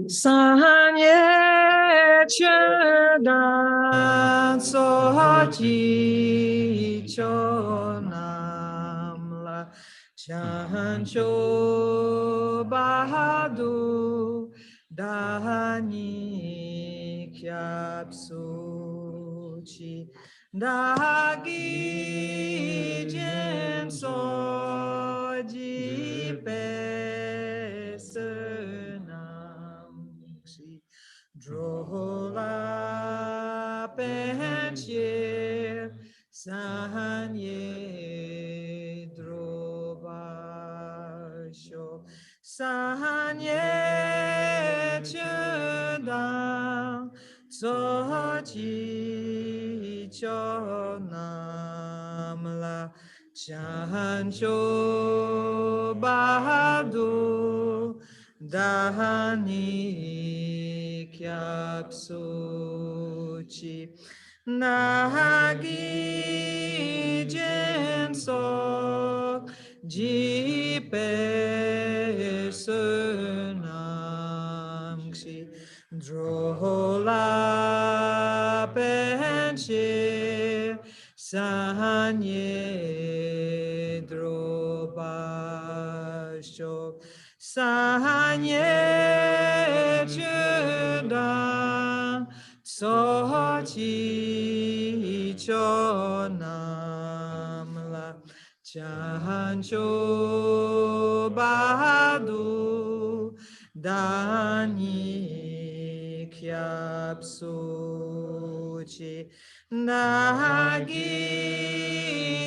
Sanye chedan soji chonam la chancho bahadu dani kyapsuchi dagi jen soji pesenam Drola penchir sanye drobasho sanye chudang sochi chonam la chancho bahadu Dahani kyapsuchi nagi jensok jipe sunamksi drola penche sanye drobashok Sanye Judan Sochi Chonam La Chancho Badu Dani Kyapsuchi Nagi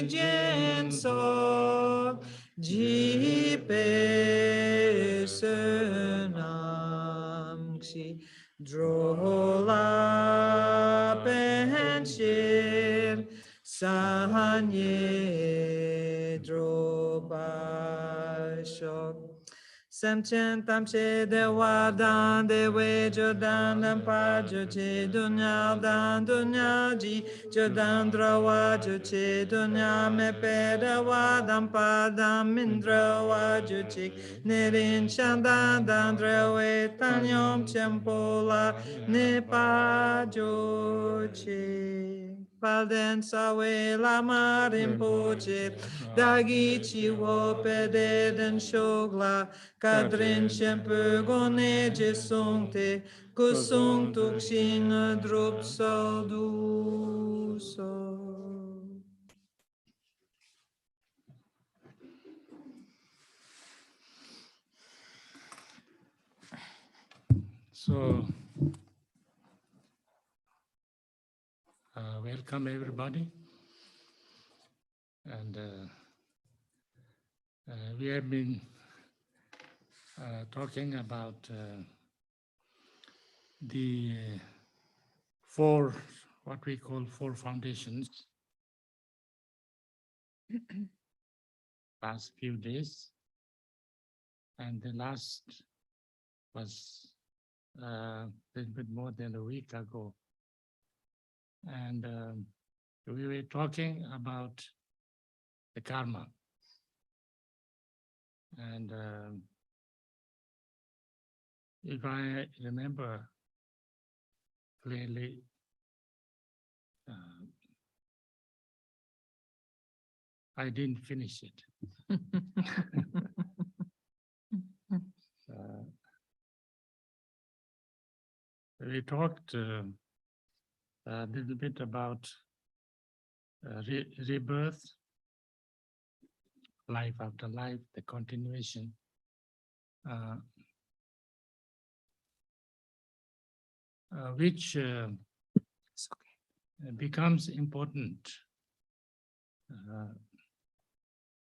Jenso Jipe Senamksi Drola Penshir Sanye Drobashok Samchen tamche de wadan de we jodan dan pa joche dunya dan dunya ji jodan drawa joche dunya me pe de wadan pa dan mindra wa joche nerin chandan dan drewe tanyom chempola ne pa joche Palden sawe la marin poche dagi chiwo pededen shogla Kadrin shempe gone jesongte kusung tuksing drup saldu so. So, welcome everybody. And we have been talking about the what we call four foundations past few days. And the last was a little bit more than a week ago. And we were talking about the karma. And if I remember clearly, I didn't finish it. We talked a little bit about rebirth, life after life, the continuation. Which becomes important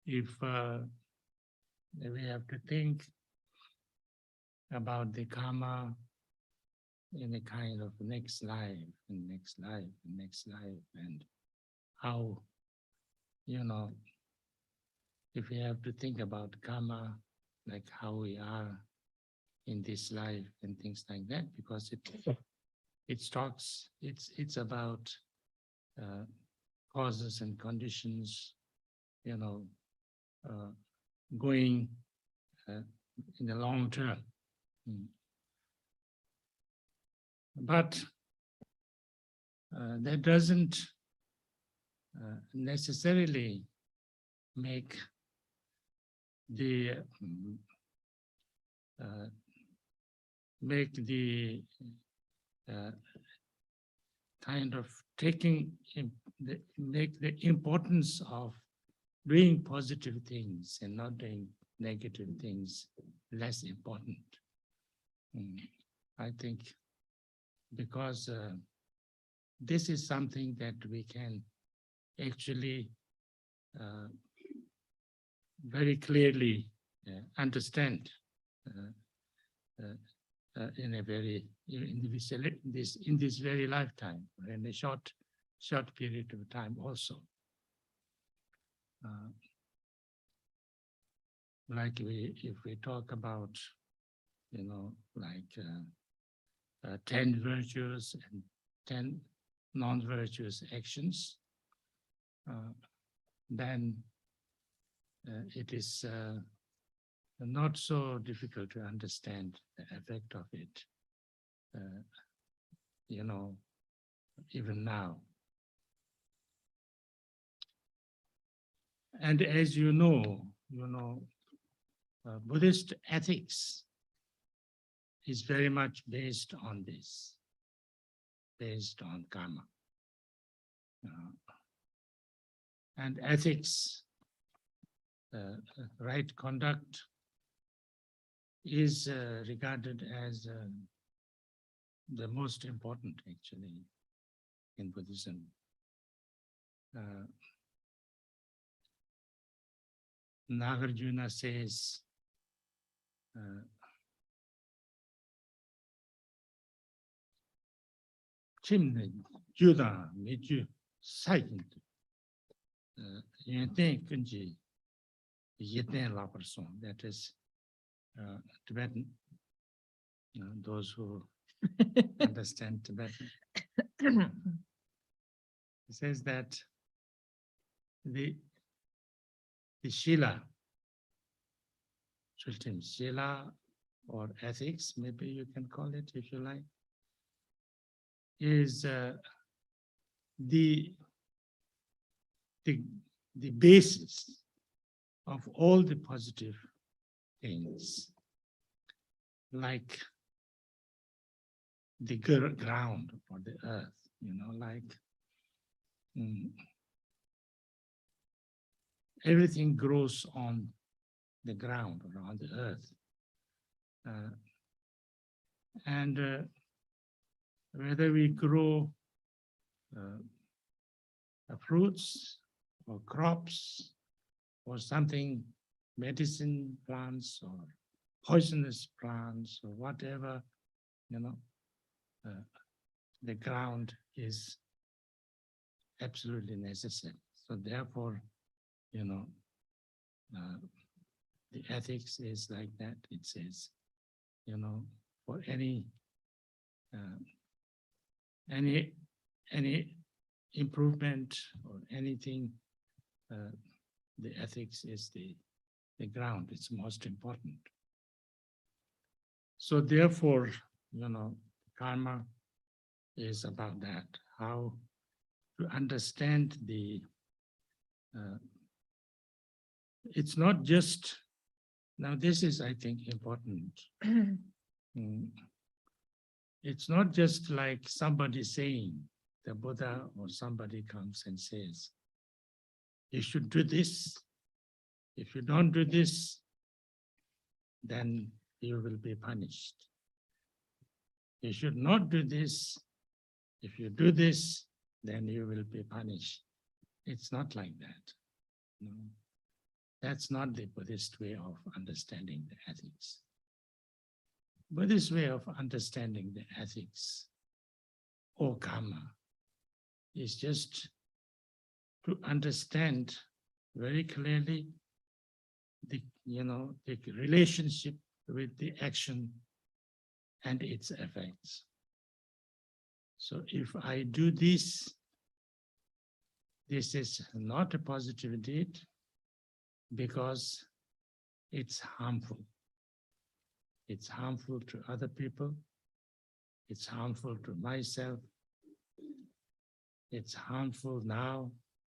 if we have to think about the karma in a kind of next life and next life and next life, and how, if we have to think about karma, like how we are in this life and things like that, because it's about causes and conditions, going in the long term. But that doesn't necessarily make the kind of make the importance of doing positive things and not doing negative things less important. I think because this is something that we can actually very clearly understand in this very lifetime, or in a short period of time also. Like if we talk about, 10 virtues and 10 non-virtuous actions, then it is not so difficult to understand the effect of it, even now. And as you know, Buddhist ethics is very much based on this, based on karma. And ethics, right conduct, is regarded as the most important, actually, in Buddhism. Nagarjuna says, Chimne Juda Miju Saikint Yenten Kunji Yeten La Person. That is Tibetan, those who understand Tibetan. It says that the Shila, Shila or ethics, maybe you can call it if you like, is the basis of all the positive things, like the ground or the earth, like everything grows on the ground or on the earth. And whether we grow fruits or crops or something, medicine plants or poisonous plants or whatever, the ground is absolutely necessary. So therefore, the ethics is like that. It says, for any improvement or anything, the ethics is the ground. It's most important. So therefore, karma is about that, how to understand it's not just, now this is, I think, important. It's not just like somebody saying, the Buddha or somebody comes and says, you should do this. If you don't do this, then you will be punished. You should not do this. If you do this, then you will be punished. It's not like that. No. That's not the Buddhist way of understanding the ethics. Buddhist way of understanding the ethics or karma is just to understand very clearly the relationship with the action and its effects. So if I do this, this is not a positive deed because it's harmful. it's harmful to other people, it's harmful to myself, it's harmful now,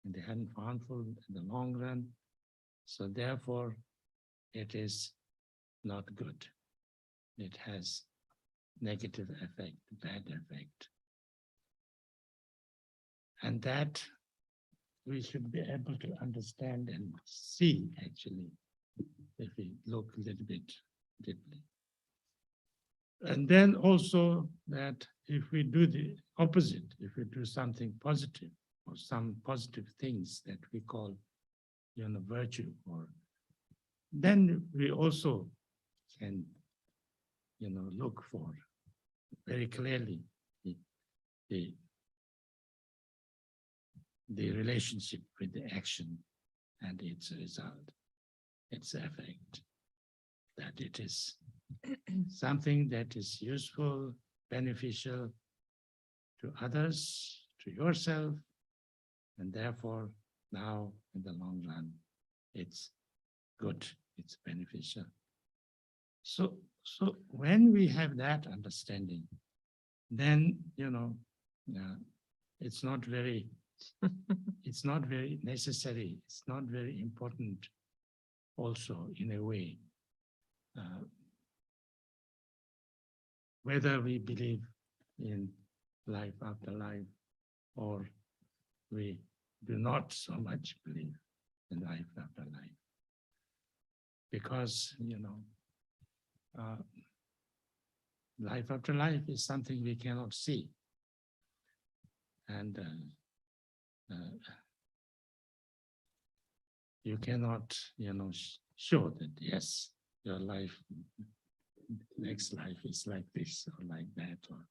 and harmful in the long run. So therefore, it is not good. It has negative effect, bad effect. And that we should be able to understand and see, actually, if we look a little bit deeply. And then also that if we do the opposite, if we do something positive, or some positive things that we call, virtue, or then we also can, look for very clearly the relationship with the action and its result, its effect, that it is something that is useful, beneficial to others, to yourself, and therefore now in the long run, it's good, it's beneficial. So when we have that understanding, then, it's not very necessary, it's not very important also in a way, whether we believe in life after life or we do not so much believe in life after life. Because, life after life is something we cannot see. And you cannot, show that, yes, your life, next life is like this or like that, or,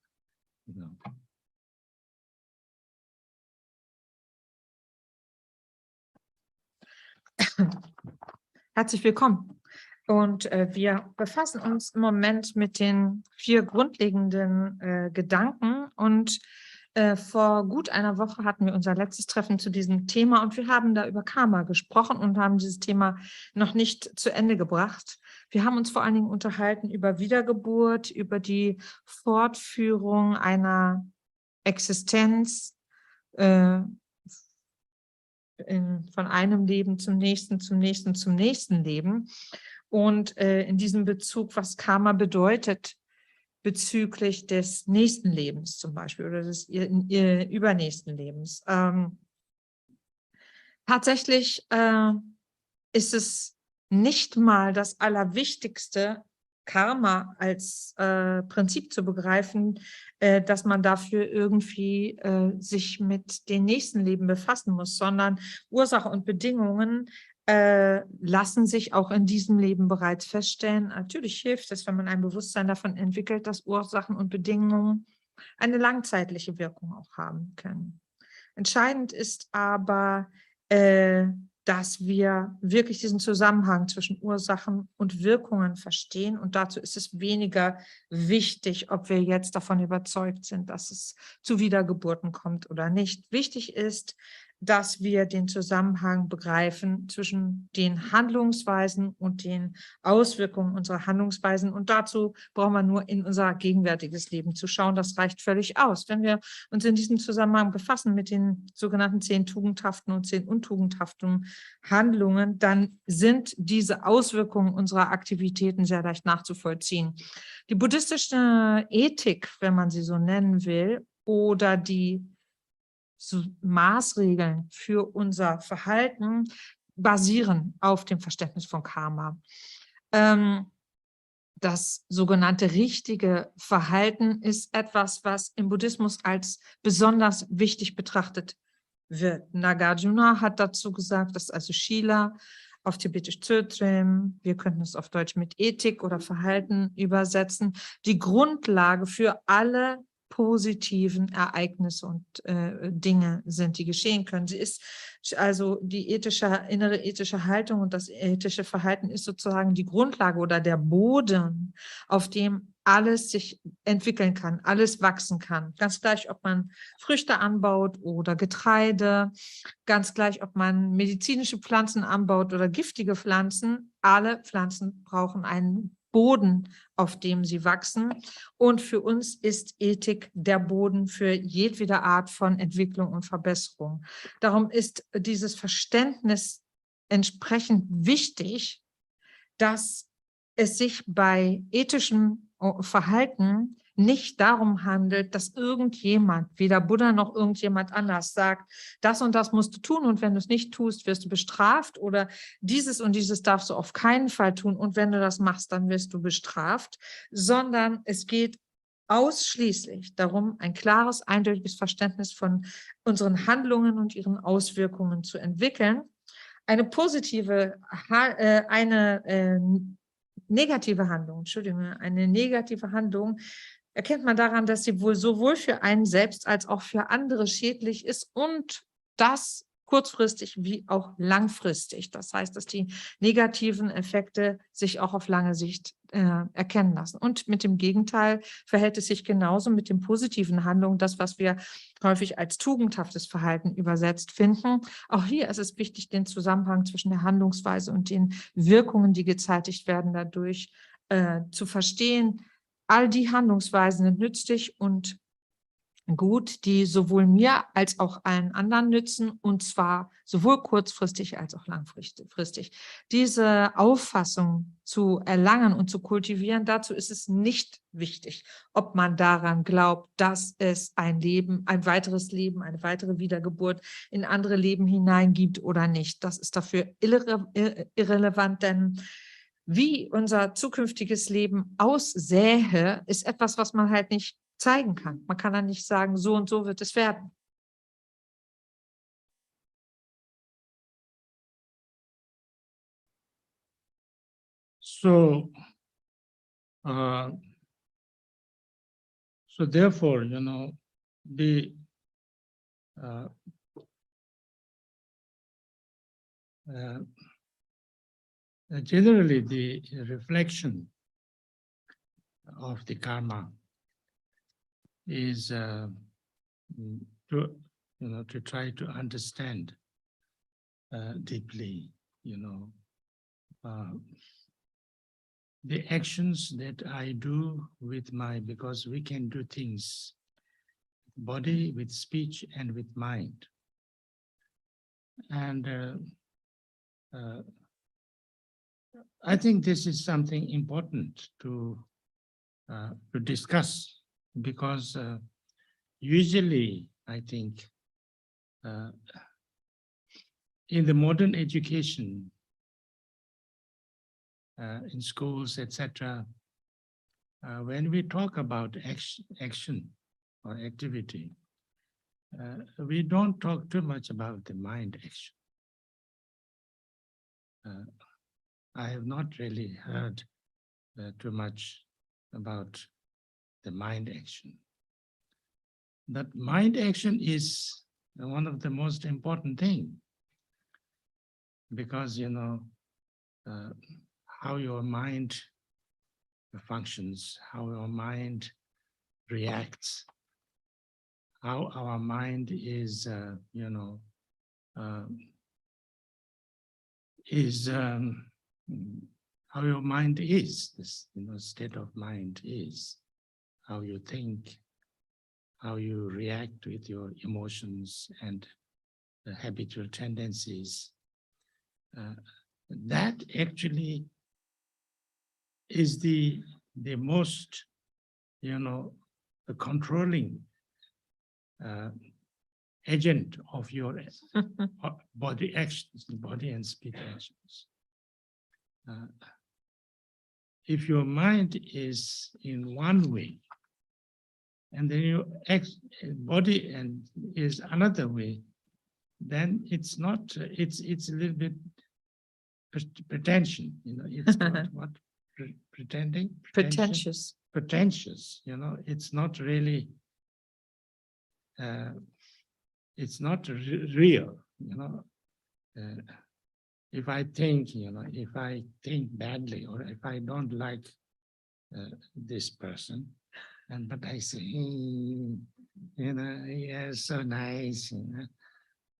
Herzlich willkommen. Und wir befassen uns im Moment mit den 4 grundlegenden Gedanken. Und vor gut einer Woche hatten wir unser letztes Treffen zu diesem Thema und wir haben da über Karma gesprochen und haben dieses Thema noch nicht zu Ende gebracht. Wir haben uns vor allen Dingen unterhalten über Wiedergeburt, über die Fortführung einer Existenz, von einem Leben zum nächsten, zum nächsten, zum nächsten Leben. Und in diesem Bezug, was Karma bedeutet bezüglich des nächsten Lebens zum Beispiel oder des übernächsten Lebens. Tatsächlich ist es nicht mal das Allerwichtigste, Karma als Prinzip zu begreifen, dass man dafür irgendwie sich mit den nächsten Leben befassen muss, sondern Ursache und Bedingungen lassen sich auch in diesem Leben bereits feststellen. Natürlich hilft es, wenn man ein Bewusstsein davon entwickelt, dass Ursachen und Bedingungen eine langzeitliche Wirkung auch haben können. Entscheidend ist aber, dass wir wirklich diesen Zusammenhang zwischen Ursachen und Wirkungen verstehen. Und dazu ist es weniger wichtig, ob wir jetzt davon überzeugt sind, dass es zu Wiedergeburten kommt oder nicht. Wichtig ist, dass wir den Zusammenhang begreifen zwischen den Handlungsweisen und den Auswirkungen unserer Handlungsweisen. Und dazu brauchen wir nur in unser gegenwärtiges Leben zu schauen. Das reicht völlig aus. Wenn wir uns in diesem Zusammenhang befassen mit den sogenannten 10 tugendhaften und 10 untugendhaften Handlungen, dann sind diese Auswirkungen unserer Aktivitäten sehr leicht nachzuvollziehen. Die buddhistische Ethik, wenn man sie so nennen will, oder die Maßregeln für unser Verhalten basieren auf dem Verständnis von Karma. Das sogenannte richtige Verhalten ist etwas, was im Buddhismus als besonders wichtig betrachtet wird. Nagarjuna hat dazu gesagt, das ist also Shila, auf Tibetisch Zötrim, wir könnten es auf Deutsch mit Ethik oder Verhalten übersetzen, die Grundlage für alle positiven Ereignisse und Dinge sind, die geschehen können. Sie ist also die innere ethische Haltung und das ethische Verhalten ist sozusagen die Grundlage oder der Boden, auf dem alles sich entwickeln kann, alles wachsen kann. Ganz gleich, ob man Früchte anbaut oder Getreide, ganz gleich, ob man medizinische Pflanzen anbaut oder giftige Pflanzen. Alle Pflanzen brauchen einen Boden, auf dem sie wachsen. Und für uns ist Ethik der Boden für jedwede Art von Entwicklung und Verbesserung. Darum ist dieses Verständnis entsprechend wichtig, dass es sich bei ethischem Verhalten nicht darum handelt, dass irgendjemand, weder Buddha noch irgendjemand anders sagt, das und das musst du tun und wenn du es nicht tust, wirst du bestraft oder dieses und dieses darfst du auf keinen Fall tun und wenn du das machst, dann wirst du bestraft, sondern es geht ausschließlich darum, ein klares, eindeutiges Verständnis von unseren Handlungen und ihren Auswirkungen zu entwickeln. Eine positive, negative Handlung, Entschuldigung, eine negative Handlung erkennt man daran, dass sie wohl sowohl für einen selbst als auch für andere schädlich ist und das kurzfristig wie auch langfristig. Das heißt, dass die negativen Effekte sich auch auf lange Sicht erkennen lassen. Und mit dem Gegenteil verhält es sich genauso mit den positiven Handlungen, das, was wir häufig als tugendhaftes Verhalten übersetzt finden. Auch hier ist es wichtig, den Zusammenhang zwischen der Handlungsweise und den Wirkungen, die gezeitigt werden, dadurch zu verstehen. All die Handlungsweisen sind nützlich und gut, die sowohl mir als auch allen anderen nützen, und zwar sowohl kurzfristig als auch langfristig. Diese Auffassung zu erlangen und zu kultivieren, dazu ist es nicht wichtig, ob man daran glaubt, dass es ein Leben, ein weiteres Leben, eine weitere Wiedergeburt in andere Leben hineingibt oder nicht. Das ist dafür irrelevant, denn wie unser zukünftiges Leben aussähe, ist etwas, was man halt nicht zeigen kann. Man kann dann nicht sagen, so und so wird es werden. So, so therefore, the generally the reflection of the karma is to try to understand deeply, the actions that I do with because we can do things, body, with speech, and with mind. And I think this is something important to discuss, because usually, I think, in the modern education, in schools, etc., when we talk about action or activity, we don't talk too much about the mind action. I have not really heard too much about the mind action. That mind action is one of the most important things, because how your mind functions, how your mind reacts, how our mind is, how your mind is, this state of mind is, how you think, how you react with your emotions and the habitual tendencies. That actually is the most, the controlling agent of your body actions, body and speech actions. If your mind is in one way, and then your body and is another way, then it's not. It's a little bit pretension. It's not what pretending. Pretentious. Pretentious. It's not really. It's not real. If I think, if I think badly, or if I don't like this person, but I say, yeah, so nice.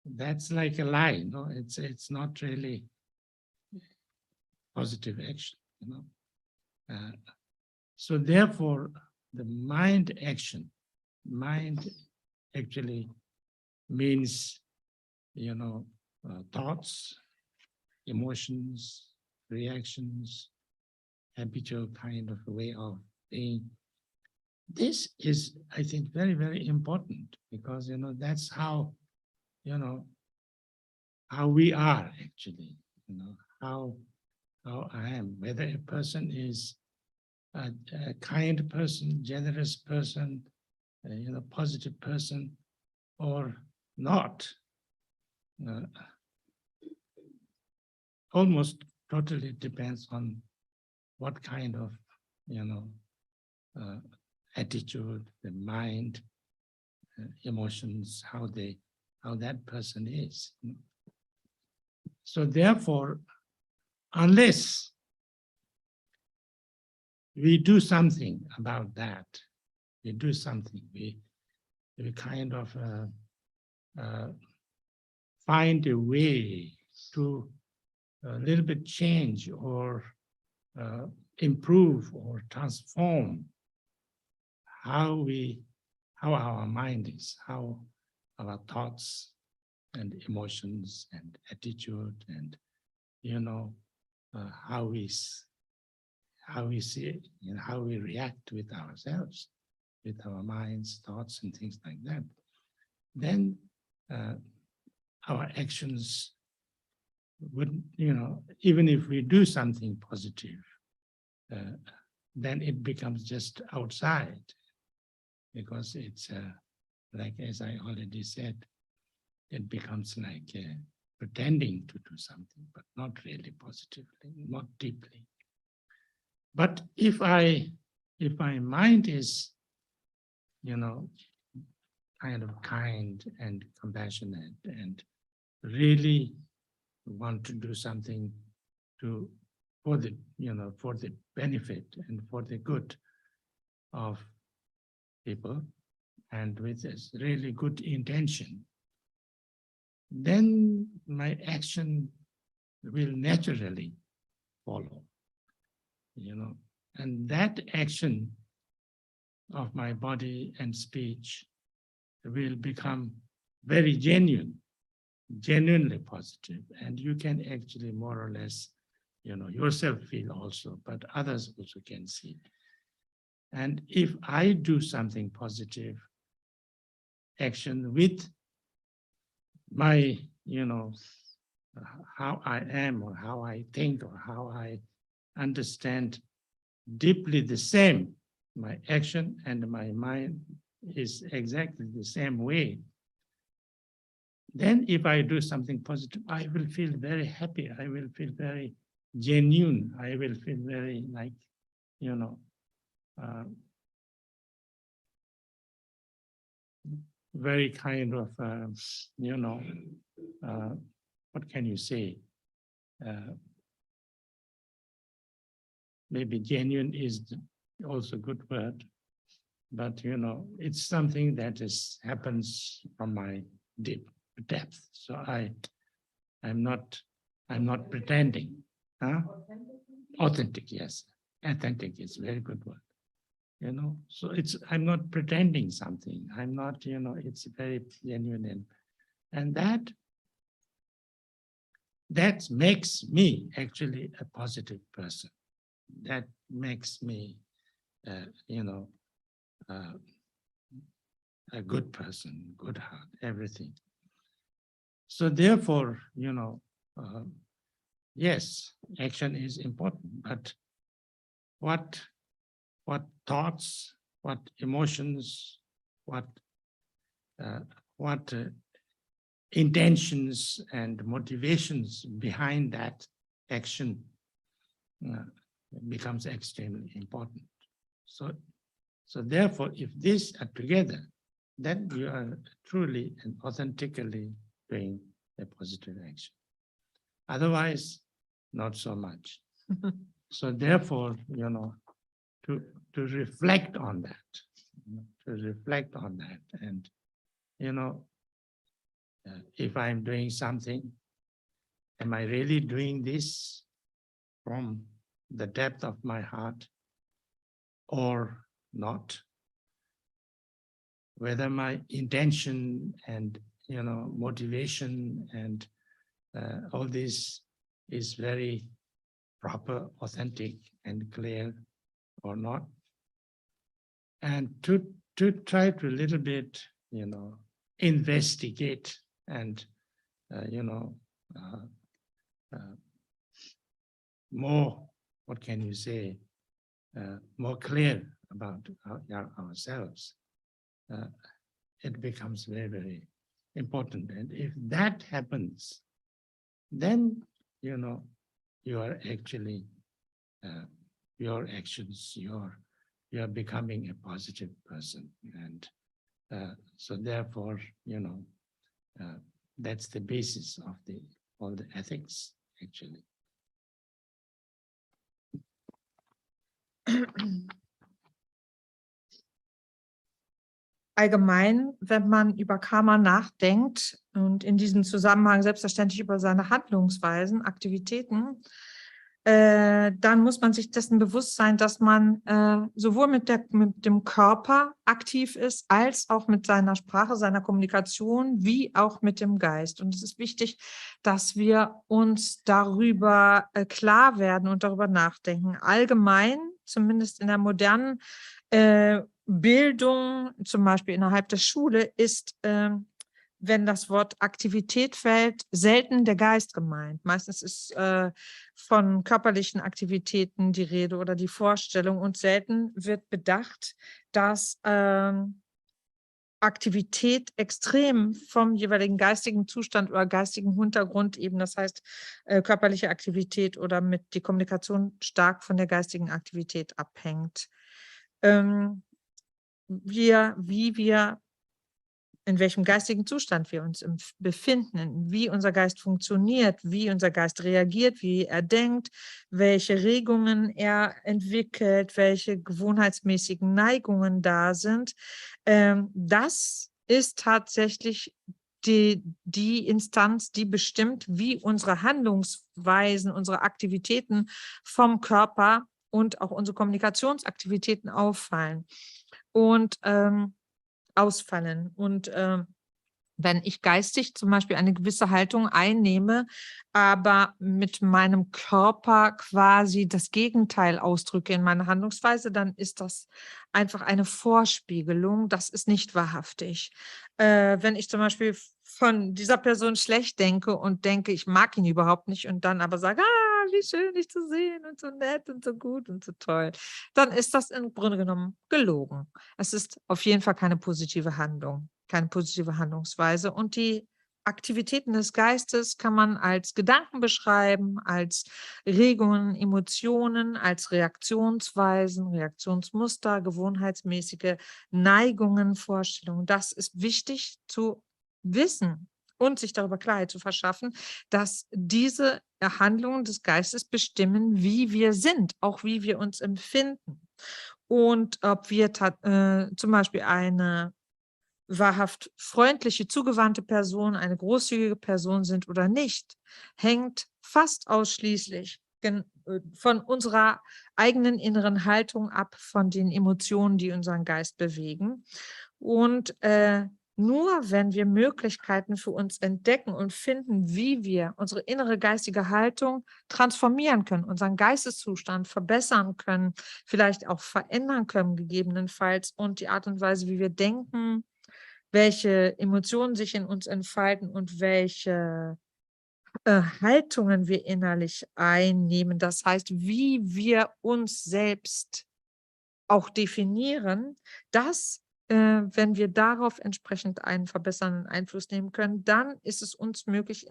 That's like a lie. It's not really positive action. So therefore, the mind actually means, thoughts, emotions, reactions, habitual kind of way of being. This is, I think, very, very important because, that's how, how we are actually, how I am, whether a person is a kind person, generous person, positive person or not. Almost totally depends on what kind of, attitude, the mind, emotions, how that person is. So therefore, unless we do something about that, we kind of find a way to a little bit change or improve or transform how our mind is, how our thoughts and emotions and attitude and how we see it, how we react with ourselves, with our minds, thoughts and things like that, then our actions would, even if we do something positive, then it becomes just outside, because it's like, as I already said, it becomes like pretending to do something, but not really positively, not deeply. But if my mind is, kind of kind and compassionate and really want to do something for the benefit and for the good of people, and with this really good intention, then my action will naturally follow, and that action of my body and speech will become very genuinely positive, and you can actually more or less, yourself feel also, but others also can see. And if I do something positive action with my, how I am or how I think or how I understand deeply the same, my action and my mind is exactly the same way, then if I do something positive, I will feel very happy. I will feel very genuine. I will feel very like, very kind of, what can you say? Maybe genuine is also a good word, but it's something that happens from my deep depth. So I'm not pretending. Huh? Authentic, yes. Authentic is a very good word. So I'm not pretending something. I'm not, it's very genuine, and that makes me actually a positive person. That makes me, a good person, good heart, everything. So therefore, yes, action is important, but what thoughts, what emotions, what intentions and motivations behind that action becomes extremely important. So therefore, if these are together, then you are truly and authentically doing a positive action. Otherwise, not so much. So therefore, to reflect on that, and if I'm doing something, am I really doing this from the depth of my heart, or not, whether my intention and motivation and all this is very proper, authentic, and clear or not, and to try to a little bit, investigate and more, what can you say, more clear about ourselves. It becomes very, very important. And if that happens, then, you are actually, your actions, you are becoming a positive person. And so therefore, that's the basis of all the ethics, actually. Allgemein, wenn man über Karma nachdenkt und in diesem Zusammenhang selbstverständlich über seine Handlungsweisen, Aktivitäten, dann muss man sich dessen bewusst sein, dass man sowohl mit dem Körper aktiv ist, als auch mit seiner Sprache, seiner Kommunikation, wie auch mit dem Geist. Und es ist wichtig, dass wir uns darüber klar werden und darüber nachdenken. Allgemein, zumindest in der modernen Bildung, zum Beispiel innerhalb der Schule, ist, wenn das Wort Aktivität fällt, selten der Geist gemeint. Meistens ist von körperlichen Aktivitäten die Rede oder die Vorstellung und selten wird bedacht, dass Aktivität extrem vom jeweiligen geistigen Zustand oder geistigen Hintergrund eben, das heißt körperliche Aktivität oder mit die Kommunikation stark von der geistigen Aktivität abhängt. In welchem geistigen Zustand wir uns befinden, wie unser Geist funktioniert, wie unser Geist reagiert, wie er denkt, welche Regungen er entwickelt, welche gewohnheitsmäßigen Neigungen da sind. Das ist tatsächlich die Instanz, die bestimmt, wie unsere Handlungsweisen, unsere Aktivitäten vom Körper und auch unsere Kommunikationsaktivitäten ausfallen. Und wenn ich geistig zum Beispiel eine gewisse Haltung einnehme, aber mit meinem Körper quasi das Gegenteil ausdrücke in meiner Handlungsweise, dann ist das einfach eine Vorspiegelung. Das ist nicht wahrhaftig. Wenn ich zum Beispiel von dieser Person schlecht denke und denke, ich mag ihn überhaupt nicht und dann aber sage, wie schön, dich zu sehen und so nett und so gut und so toll, dann ist das im Grunde genommen gelogen. Es ist auf jeden Fall keine positive Handlung, keine positive Handlungsweise. Und die Aktivitäten des Geistes kann man als Gedanken beschreiben, als Regungen, Emotionen, als Reaktionsweisen, Reaktionsmuster, gewohnheitsmäßige Neigungen, Vorstellungen. Das ist wichtig zu wissen und sich darüber Klarheit zu verschaffen, dass diese Handlungen des Geistes bestimmen, wie wir sind, auch wie wir uns empfinden. Und ob wir zum Beispiel eine wahrhaft freundliche, zugewandte Person, eine großzügige Person sind oder nicht, hängt fast ausschließlich von unserer eigenen inneren Haltung ab, von den Emotionen, die unseren Geist bewegen. Und nur wenn wir Möglichkeiten für uns entdecken und finden, wie wir unsere innere geistige Haltung transformieren können, unseren Geisteszustand verbessern können, vielleicht auch verändern können gegebenenfalls und die Art und Weise, wie wir denken, welche Emotionen sich in uns entfalten und welche Haltungen wir innerlich einnehmen. Das heißt, wie wir uns selbst auch definieren, dass wenn wir darauf entsprechend einen verbessernden Einfluss nehmen können, dann ist es uns möglich,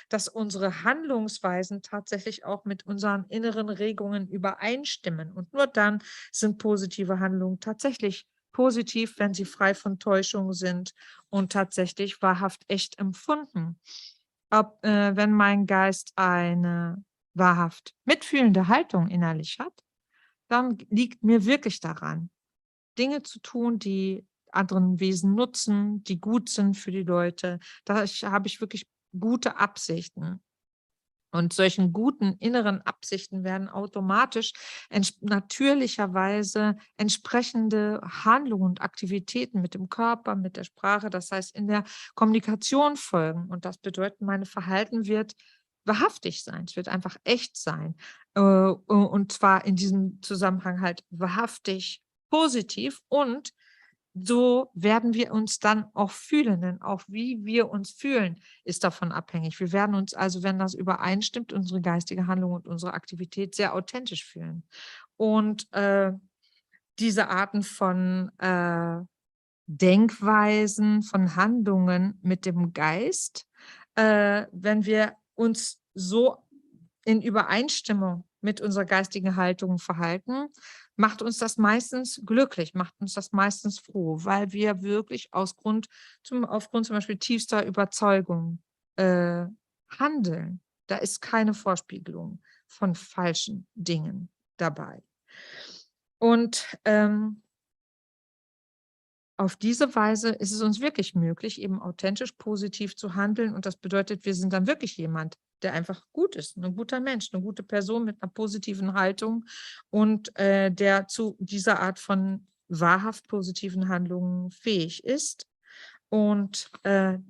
dass unsere Handlungsweisen tatsächlich auch mit unseren inneren Regungen übereinstimmen. Und nur dann sind positive Handlungen tatsächlich positiv, wenn sie frei von Täuschung sind und tatsächlich wahrhaft echt empfunden. Wenn mein Geist eine wahrhaft mitfühlende Haltung innerlich hat, dann liegt mir wirklich daran, Dinge zu tun, die anderen Wesen nutzen, die gut sind für die Leute. Da habe ich wirklich gute Absichten. Und solchen guten inneren Absichten werden automatisch natürlicherweise entsprechende Handlungen und Aktivitäten mit dem Körper, mit der Sprache, das heißt in der Kommunikation folgen. Und das bedeutet, mein Verhalten wird wahrhaftig sein. Es wird einfach echt sein. Und zwar in diesem Zusammenhang halt wahrhaftig positiv, und so werden wir uns dann auch fühlen, denn auch wie wir uns fühlen, ist davon abhängig. Wir werden uns also, wenn das übereinstimmt, unsere geistige Handlung und unsere Aktivität sehr authentisch fühlen. Und diese Arten von Denkweisen, von Handlungen mit dem Geist, wenn wir uns so in Übereinstimmung mit unserer geistigen Haltung verhalten, macht uns das meistens glücklich, macht uns das meistens froh, weil wir wirklich aufgrund zum Beispiel tiefster Überzeugung handeln. Da ist keine Vorspiegelung von falschen Dingen dabei. Und auf diese Weise ist es uns wirklich möglich, eben authentisch positiv zu handeln. Und das bedeutet, wir sind dann wirklich jemand, der einfach gut ist, ein guter Mensch, eine gute Person mit einer positiven Haltung und der zu dieser Art von wahrhaft positiven Handlungen fähig ist. Und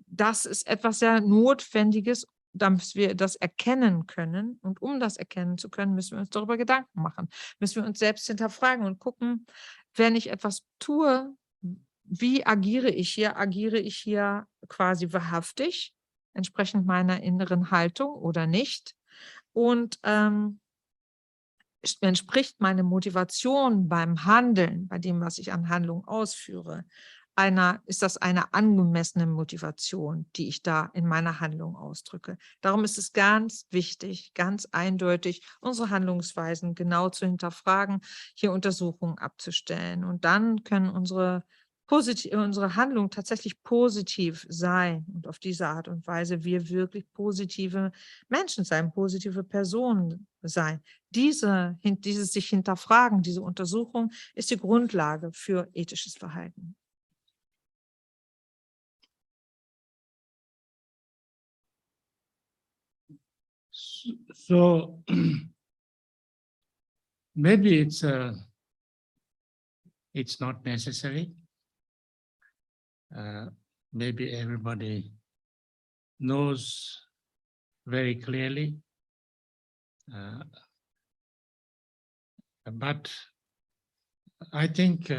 das ist etwas sehr Notwendiges, damit wir das erkennen können. Und um das erkennen zu können, müssen wir uns darüber Gedanken machen, müssen wir uns selbst hinterfragen und gucken, wenn ich etwas tue, wie agiere ich hier? Agiere ich hier quasi wahrhaftig, entsprechend meiner inneren Haltung oder nicht? Und entspricht meine Motivation beim Handeln, bei dem, was ich an Handlung ausführe, ist das eine angemessene Motivation, die ich da in meiner Handlung ausdrücke? Darum ist es ganz wichtig, ganz eindeutig, unsere Handlungsweisen genau zu hinterfragen, hier Untersuchungen abzustellen. Und dann können unsere Handlung tatsächlich positiv sein und auf diese Art und Weise wir wirklich positive Menschen sein, positive Personen sein. Dieses sich hinterfragen, diese Untersuchung ist die Grundlage für ethisches Verhalten. So maybe it's not necessary. Maybe everybody knows very clearly, but I think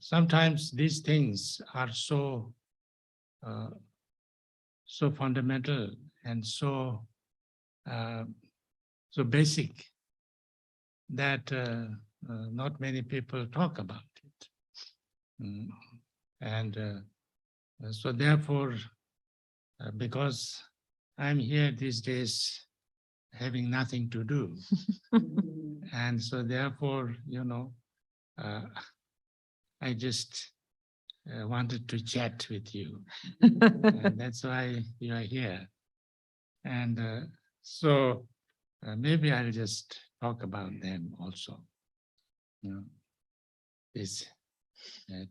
sometimes these things are so fundamental and so basic that not many people talk about it. And so therefore, because I'm here these days having nothing to do, and so therefore, I just wanted to chat with you. And that's why you are here. And so maybe I'll just talk about them also. These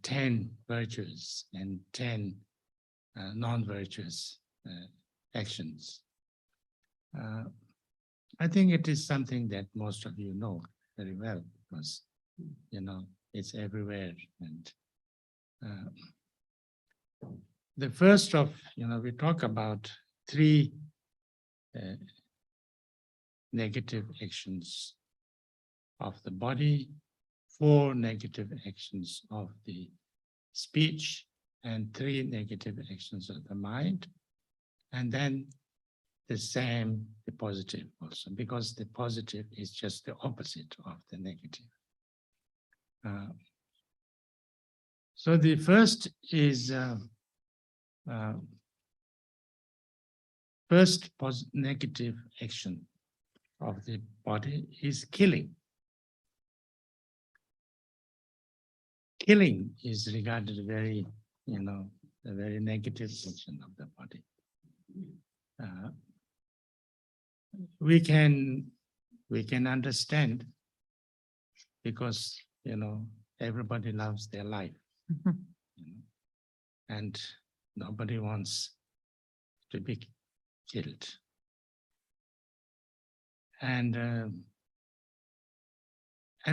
10 virtues and 10 non-virtuous actions. I think it is something that most of you know very well because, it's everywhere. And the first of, we talk about 3 negative actions of the body, 4 negative actions of the speech, and 3 negative actions of the mind. And then the positive also, because the positive is just the opposite of the negative. So the first is negative action of the body is killing. Killing is regarded very, a very negative action of the body. We can understand because, everybody loves their life. And nobody wants to be killed. And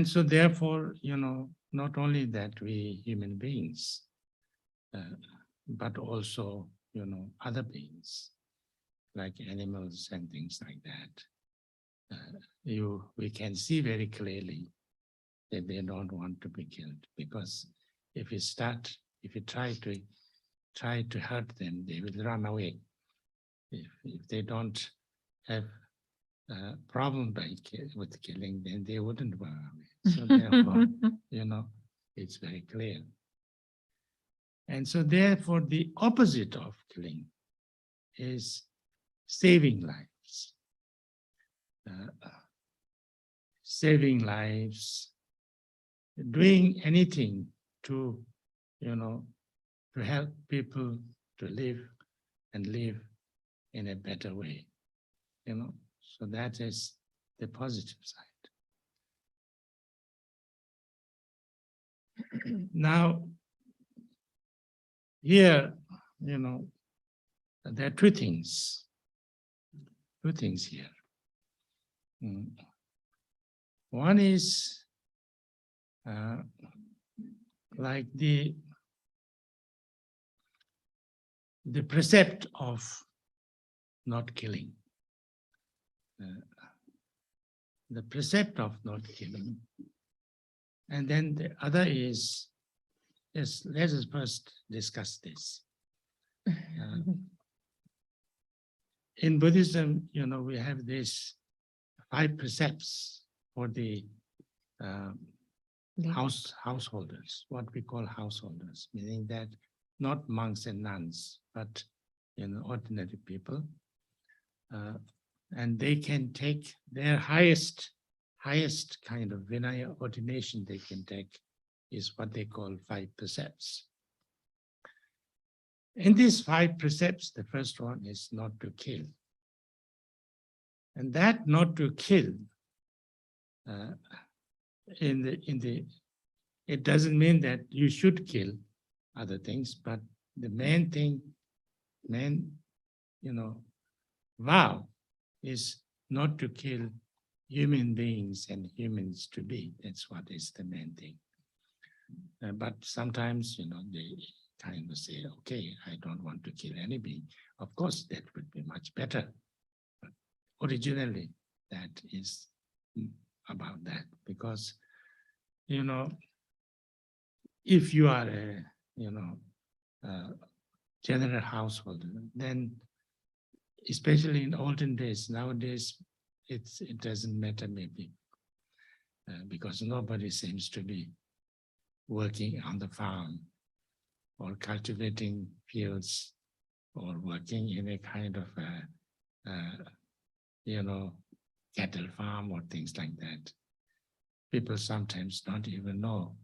so therefore, not only that we human beings, but also, other beings like animals and things like that. We can see very clearly that they don't want to be killed, because if you try to hurt them, they will run away. If they don't have a problem with killing, then they wouldn't run away. So therefore, it's very clear. And so therefore, the opposite of killing is saving lives. Saving lives, doing anything to, to help people to live and live in a better way, So that is the positive side. Now, here, there are two things here. One is like the precept of not killing. The precept of not killing. And then the other is, let us first discuss this. In Buddhism, we have these 5 precepts for the householders, what we call householders, meaning that not monks and nuns, but ordinary people. And they can take their highest kind of Vinaya ordination they can take is what they call 5 precepts. In these 5 precepts, the first one is not to kill. And that not to kill, it doesn't mean that you should kill other things, but the main vow is not to kill human beings and humans to be. That's what is the main thing. But sometimes, they kind of say, okay, I don't want to kill any being. Of course, that would be much better. But originally, that is about that. Because, if you are a general householder, then especially in olden days, nowadays, it doesn't matter maybe, because nobody seems to be working on the farm or cultivating fields or working in a kind of cattle farm or things like that. People sometimes don't even know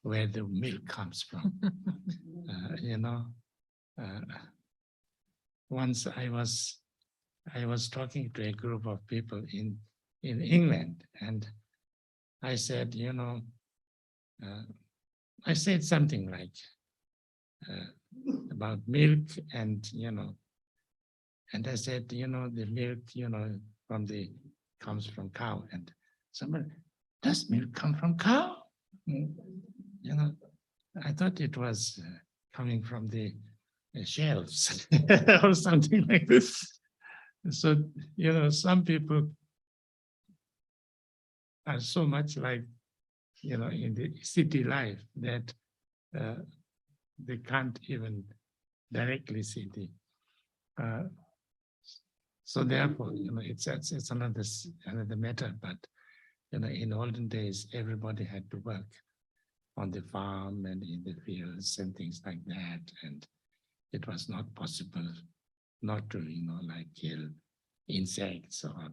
where the milk comes from. Once I was talking to a group of people in England, and I said, I said something like about milk, and and I said, the milk, comes from cow, and somebody, does milk come from cow? I thought it was coming from the shelves or something like this. So, some people are so much like, in the city life that they can't even directly see the. So therefore, it's another matter. But in olden days, everybody had to work on the farm and in the fields and things like that, and it was not possible not to, like kill insects or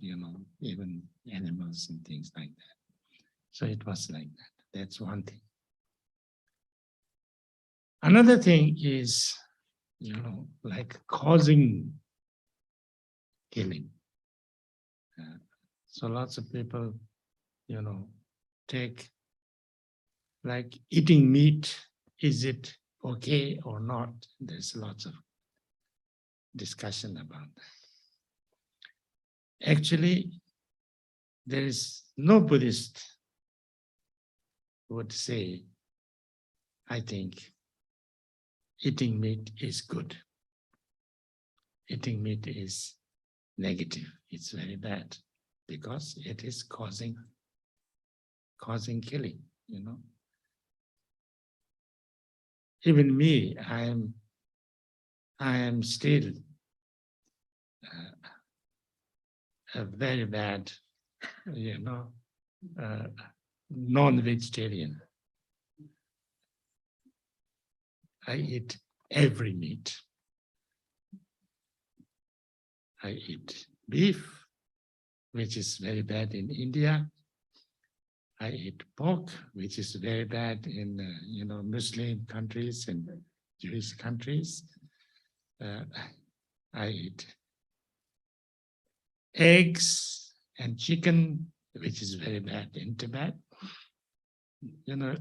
even animals and things like that. So it was like that. That's one thing. Another thing is, like causing killing. So lots of people, take like eating meat. Is it okay or not? There's lots of discussion about that. Actually, there is no Buddhist who would say, I think eating meat is good. Eating meat is negative. It's very bad because it is causing killing, you know. Even me, I am still a very bad, you know, non-vegetarian. I eat every meat. I eat beef, which is very bad in India. I eat pork, which is very bad in you know, Muslim countries and Jewish countries. I eat eggs and chicken, which is very bad in Tibet. You know,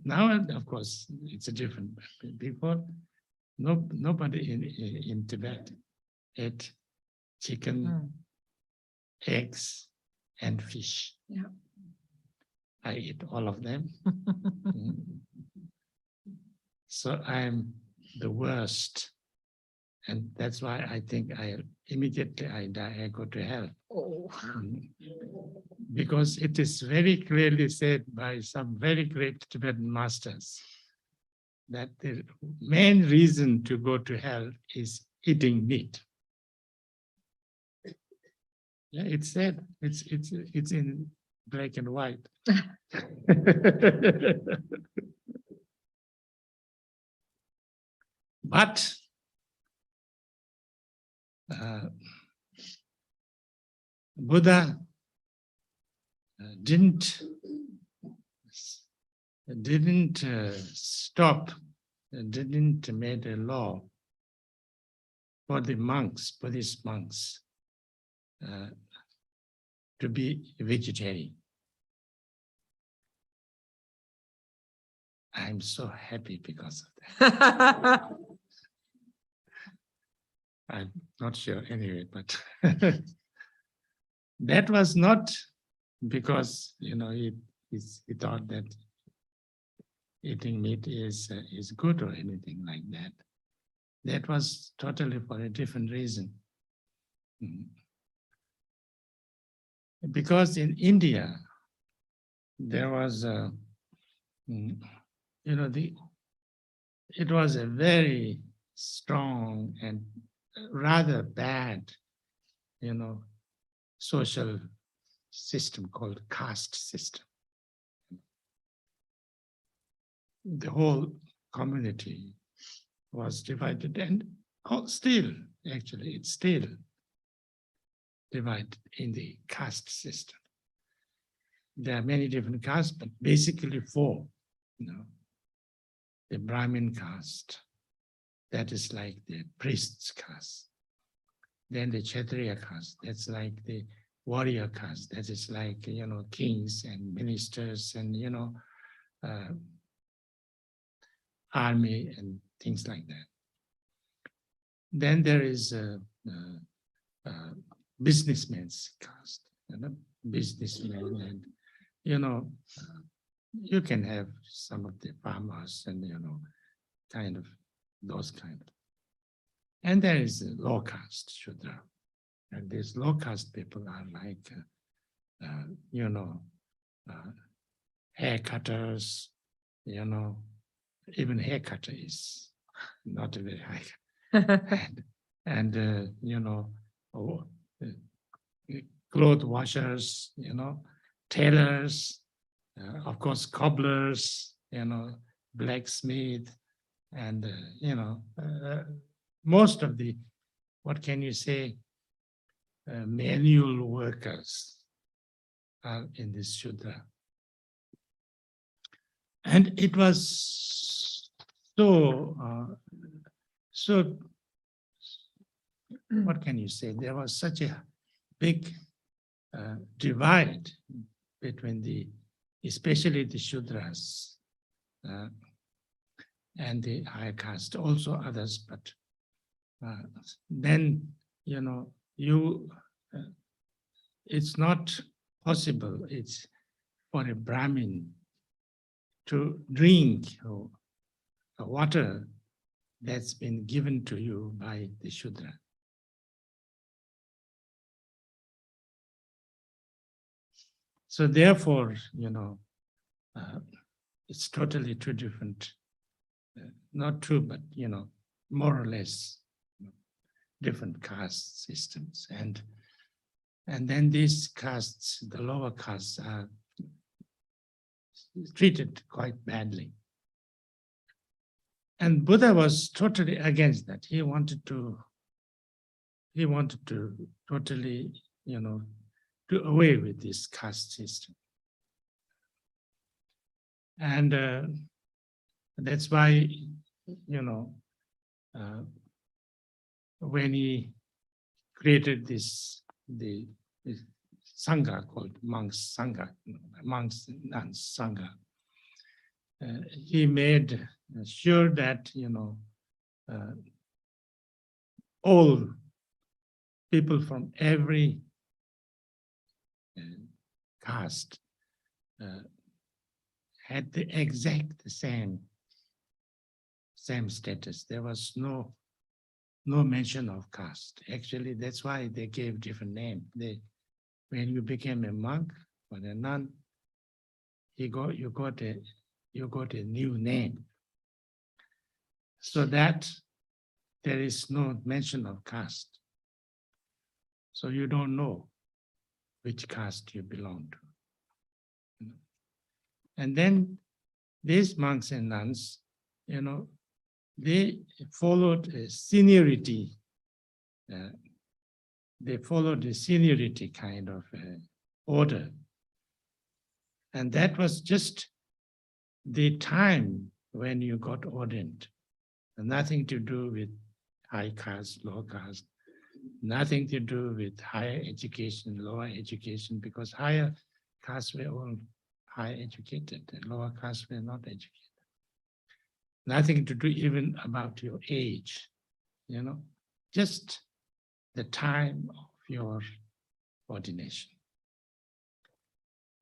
now of course it's a different. Before, nobody in Tibet ate chicken, eggs, and fish. Yeah. I eat all of them. So I'm the worst. And that's why I think immediately I die, I go to hell. Oh. Because it is very clearly said by some very great Tibetan masters that the main reason to go to hell is eating meat. Yeah, it's said. It's in black and white. But Buddha didn't stop, didn't make a law for the monks, Buddhist monks, to be vegetarian. I'm so happy because of that. I'm not sure anyway, but that was not because, you know, he thought that eating meat is good or anything like that. That was totally for a different reason. Because in India, there was you know, it was a very strong and rather bad, you know, social system called caste system. The whole community was divided, and still, actually, it's still divided in the caste system. There are many different castes, but basically four, you know. The Brahmin caste, that is like the priest's caste. Then the Kshatriya caste, that's like the warrior caste, that is like, you know, kings and ministers and, you know, army and things like that. Then there is a businessman's caste, you know, businessmen, and, you know, you can have some of the farmers and, you know, kind of those kind of. And there is a low caste Shudra. And these low caste people are like, you know, hair cutters, you know, even hair cutter is not a very high. and you know, clothes washers, you know, tailors, of course, cobblers, you know, blacksmith, and, you know, most of the, what can you say, manual workers are in this Shudra. And it was so, what can you say? There was such a big divide between especially the Shudras and the higher caste, also others, but then, you know, it's not possible. It's for a Brahmin to drink water that's been given to you by the Shudra. So therefore, it's totally two different, not two, but, more or less different caste systems. And then these castes, the lower castes, are treated quite badly. And Buddha was totally against that. He wanted to totally, do away with this caste system. And that's why, when he created this Sangha called monks Sangha, monks and nuns Sangha, he made sure that, all people from every caste had the exact same status. There was no mention of caste. Actually, that's why they gave different name. When you became a monk or a nun, you got a new name, so that there is no mention of caste. So you don't know which caste you belong to. And then these monks and nuns, they followed a seniority. They followed a seniority kind of order. And that was just the time when you got ordained. Nothing to do with high caste, low caste, nothing to do with higher education, lower education, because higher castes were all high educated and lower castes were not educated. Nothing to do even about your age, just the time of your ordination.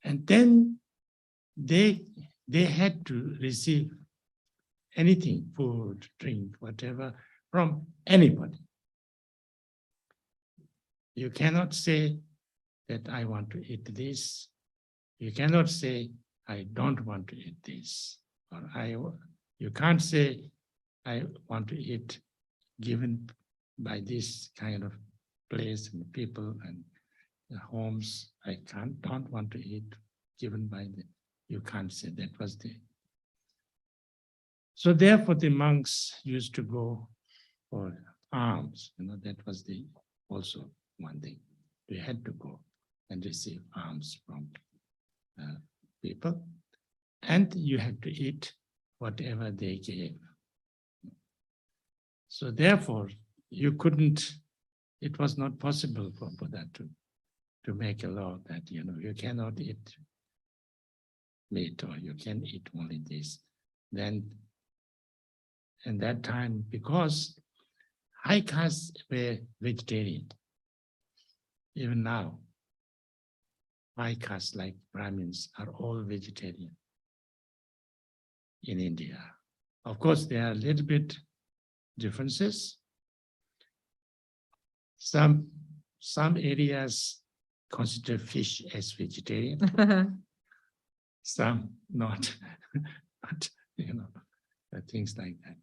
And then they had to receive anything, food, drink, whatever, from anybody. You cannot say that I want to eat this. You cannot say I don't want to eat this. Or you can't say I want to eat given by this kind of place and people and homes. I don't want to eat given by you can't say that was the. So therefore the monks used to go for alms, that was also one thing. They had to go and receive alms from people, and you had to eat whatever they gave. So therefore, it was not possible for Buddha to make a law that, you cannot eat meat or you can eat only this. Then, in that time, because high castes were vegetarian, even now, high castes like Brahmins are all vegetarian in India. Of course, there are a little bit differences. Some areas consider fish as vegetarian, some not, but things like that.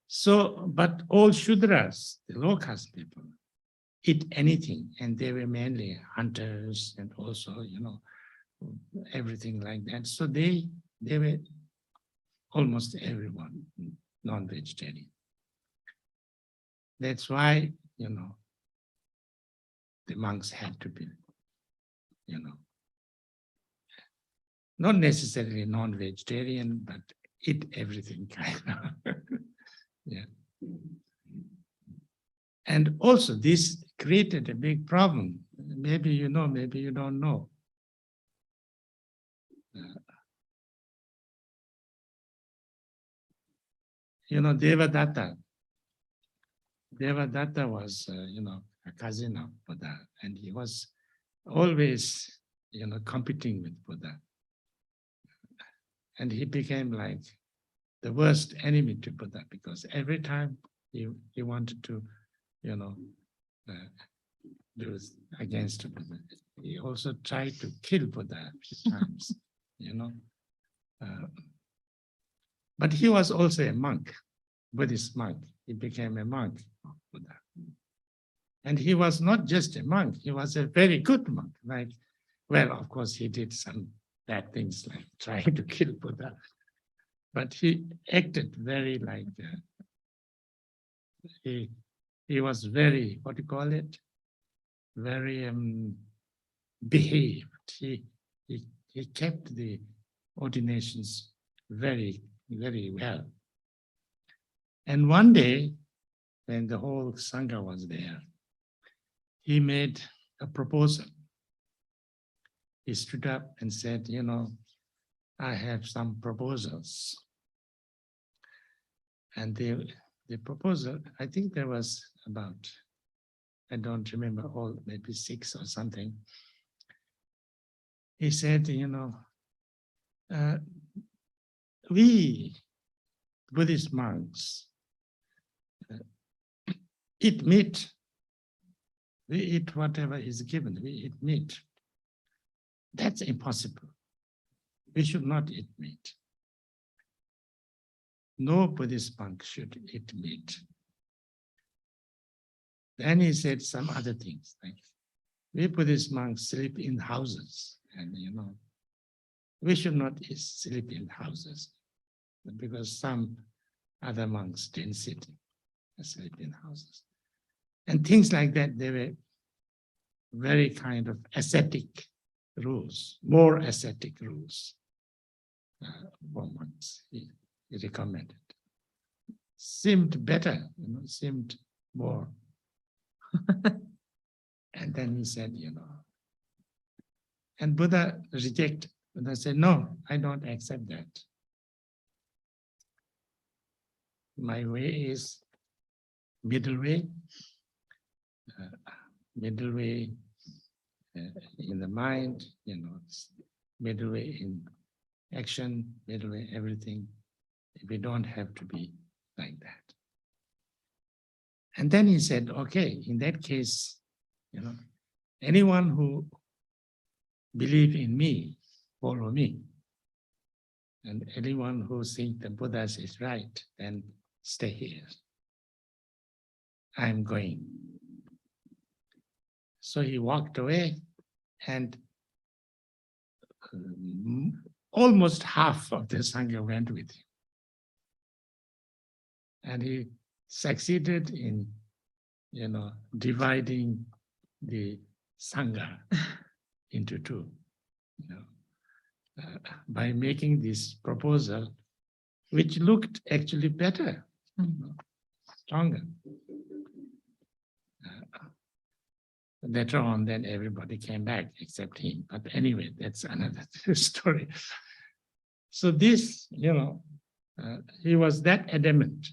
So, but all Shudras, the low caste people, eat anything, and they were mainly hunters and also, everything like that. So they were almost everyone non-vegetarian. That's why, the monks had to be, not necessarily non-vegetarian, but eat everything kind of. Yeah. And also this created a big problem. Maybe you know, maybe you don't know. Devadatta. Devadatta was, a cousin of Buddha, and he was always, competing with Buddha. And he became like the worst enemy to Buddha, because every time he wanted to, do against Buddha. He also tried to kill Buddha a few times, But he was also a monk, Buddhist monk. He became a monk of Buddha. And he was not just a monk, he was a very good monk. Of course, he did some bad things like trying to kill Buddha. But he acted very he was very, what do you call it? Very behaved. He kept the ordinations very, very well. And one day, when the whole Sangha was there, he made a proposal. He stood up and said, I have some proposals. And the proposal, I think there was about, I don't remember all, maybe 6 or something. He said, we Buddhist monks eat meat. We eat whatever is given. We eat meat. That's impossible. We should not eat meat. No Buddhist monk should eat meat. Then he said some other things, like we Buddhist monks sleep in houses, and we should not sleep in houses, because some other monks didn't sleep in houses. And things like that, they were very kind of ascetic rules, more ascetic rules for monks, he recommended. Seemed better, seemed more. And then he said, and Buddha rejected. Buddha said, no, I don't accept that. My way is middle way, in the mind, middle way in action, middle way everything. We don't have to be like that. And then he said, okay, in that case, anyone who believes in me, follow me. And anyone who thinks the Buddha is right, then stay here. I'm going. So he walked away, and almost half of the Sangha went with him. And he succeeded in, dividing the Sangha into two, by making this proposal, which looked actually better, stronger. Later on, then everybody came back except him. But anyway, that's another story. So this, he was that adamant.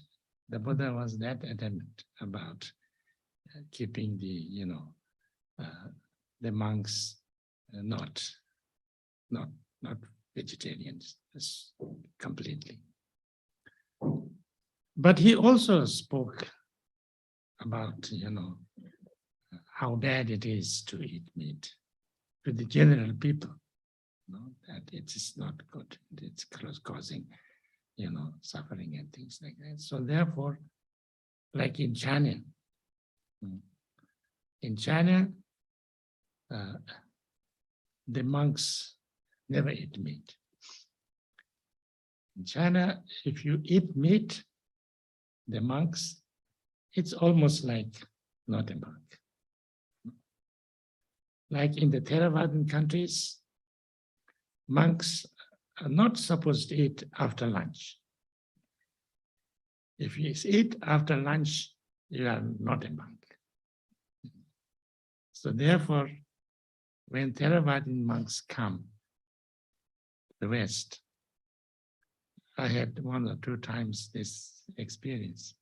The Buddha was that adamant about keeping the monks not vegetarians completely. But he also spoke about, how bad it is to eat meat to the general people, that it is not good. It's causing, suffering and things like that. So therefore, like in China, the monks never eat meat. In China, if you eat meat, the monks, it's almost like not a monk. Like in the Theravadan countries, monks are not supposed to eat after lunch. If you eat after lunch, you are not a monk. So therefore, when Theravadan monks come to the West, I had 1 or 2 times this experience.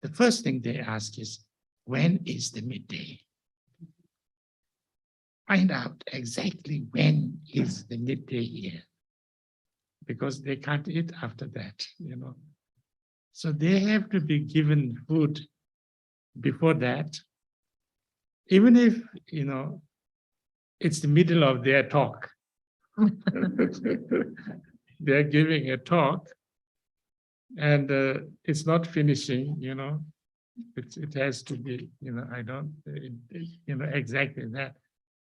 The first thing they ask is, when is the midday? Find out exactly when is the midday here, because they can't eat after that, So they have to be given food before that, even if, it's the middle of their talk. They're giving a talk and it's not finishing, it has to be, I don't, exactly that.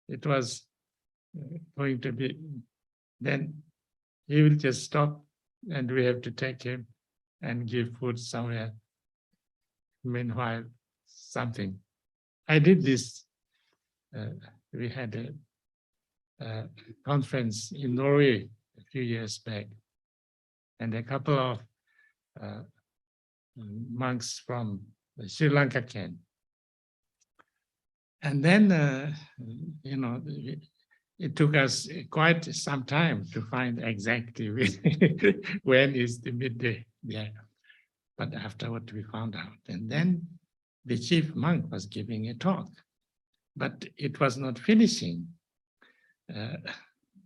It was going to be, then he will just stop and we have to take him and give food somewhere. Meanwhile, something. I did this, we had a conference in Norway a few years back, and a couple of monks from Sri Lanka came. And then, it took us quite some time to find exactly when is the midday there. But afterward we found out. And then the chief monk was giving a talk, but it was not finishing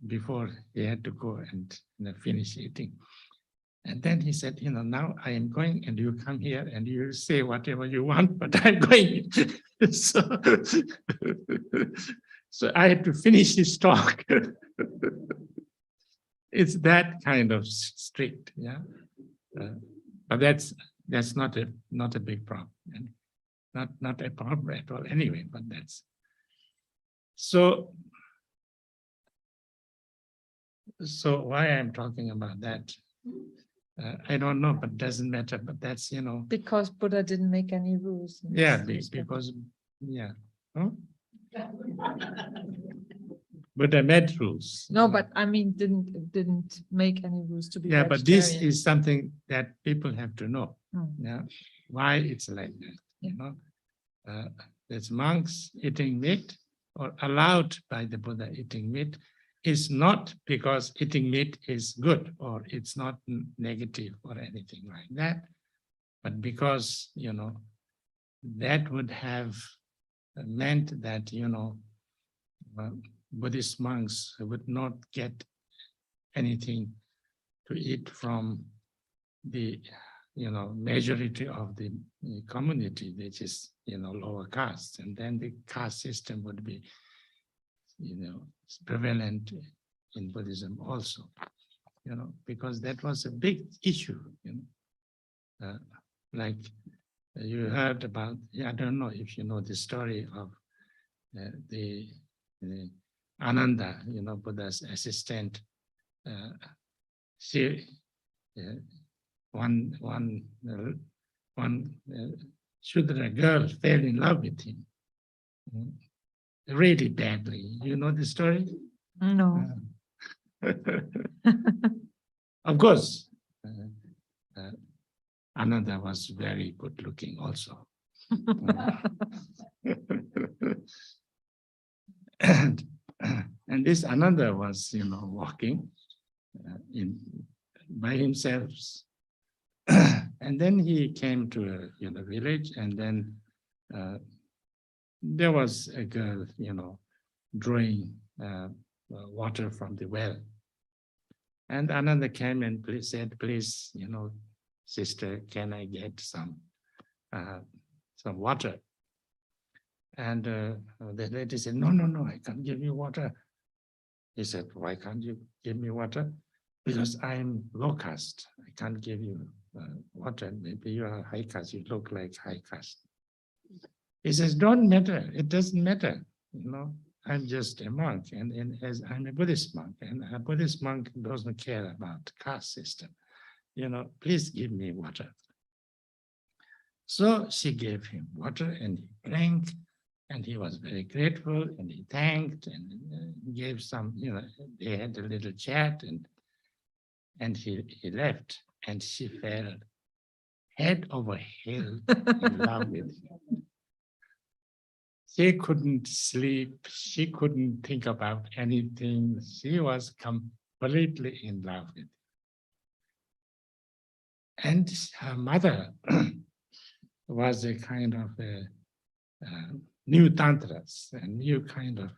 before he had to go and finish eating. And then he said, now I am going and you come here and you say whatever you want, but I'm going. So I had to finish his talk. It's that kind of strict, yeah. But that's not a big problem, and not a problem at all anyway. But that's so. So why I'm talking about that, I don't know, but doesn't matter. But that's because Buddha didn't make any rules. Yeah, because yeah. Huh? Buddha made rules. No, but I mean, didn't make any rules to be. Yeah, but this is something that people have to know. Yeah, why it's like that. There's monks eating meat or allowed by the Buddha eating meat is not because eating meat is good or it's not negative or anything like that, but because that would have meant that Buddhist monks would not get anything to eat from the majority of the community, which is lower caste, and then the caste system would be prevalent in Buddhism also, because that was a big issue. Like you heard about, I don't know if you know the story of the Ananda, Buddha's assistant. She one Shudra girl fell in love with him really badly. You know the story? No. Of course, Ananda was very good looking also. And this Ananda was, walking by himself. And then he came to a village, and then there was a girl, drawing water from the well. And Ananda came and said, please, sister, can I get some water? And the lady said, no, I can't give you water. He said, why can't you give me water? Because I'm low caste. I can't give you water. Maybe you are high caste. You look like high caste. He says, don't matter. It doesn't matter. I'm just a monk, and as I'm a Buddhist monk, and a Buddhist monk doesn't care about caste system. Please give me water. So she gave him water, and he drank, and he was very grateful, and he thanked, and gave some, they had a little chat, and he left, and she fell head over heels in love with him. She couldn't sleep. She couldn't think about anything. She was completely in love with him. And her mother was a kind of a new tantras and new kind of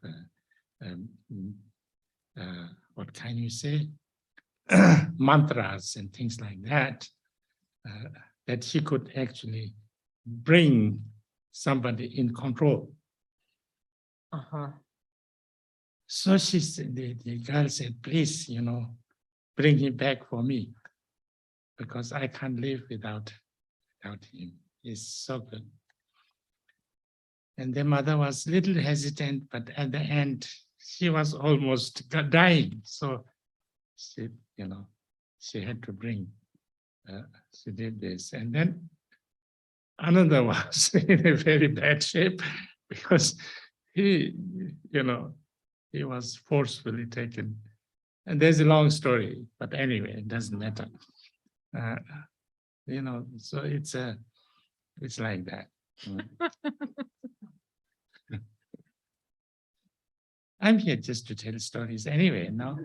what can you say, mantras and things like that, that he could actually bring somebody in control. So she said, the girl said, please, bring him back for me, because I can't live without him. He's so good. And the mother was a little hesitant, but at the end, she was almost dying. So she, she had to bring, she did this. And then another was in a very bad shape, because he was forcefully taken. And there's a long story, but anyway, it doesn't matter. So it's like that. I'm here just to tell stories anyway, no?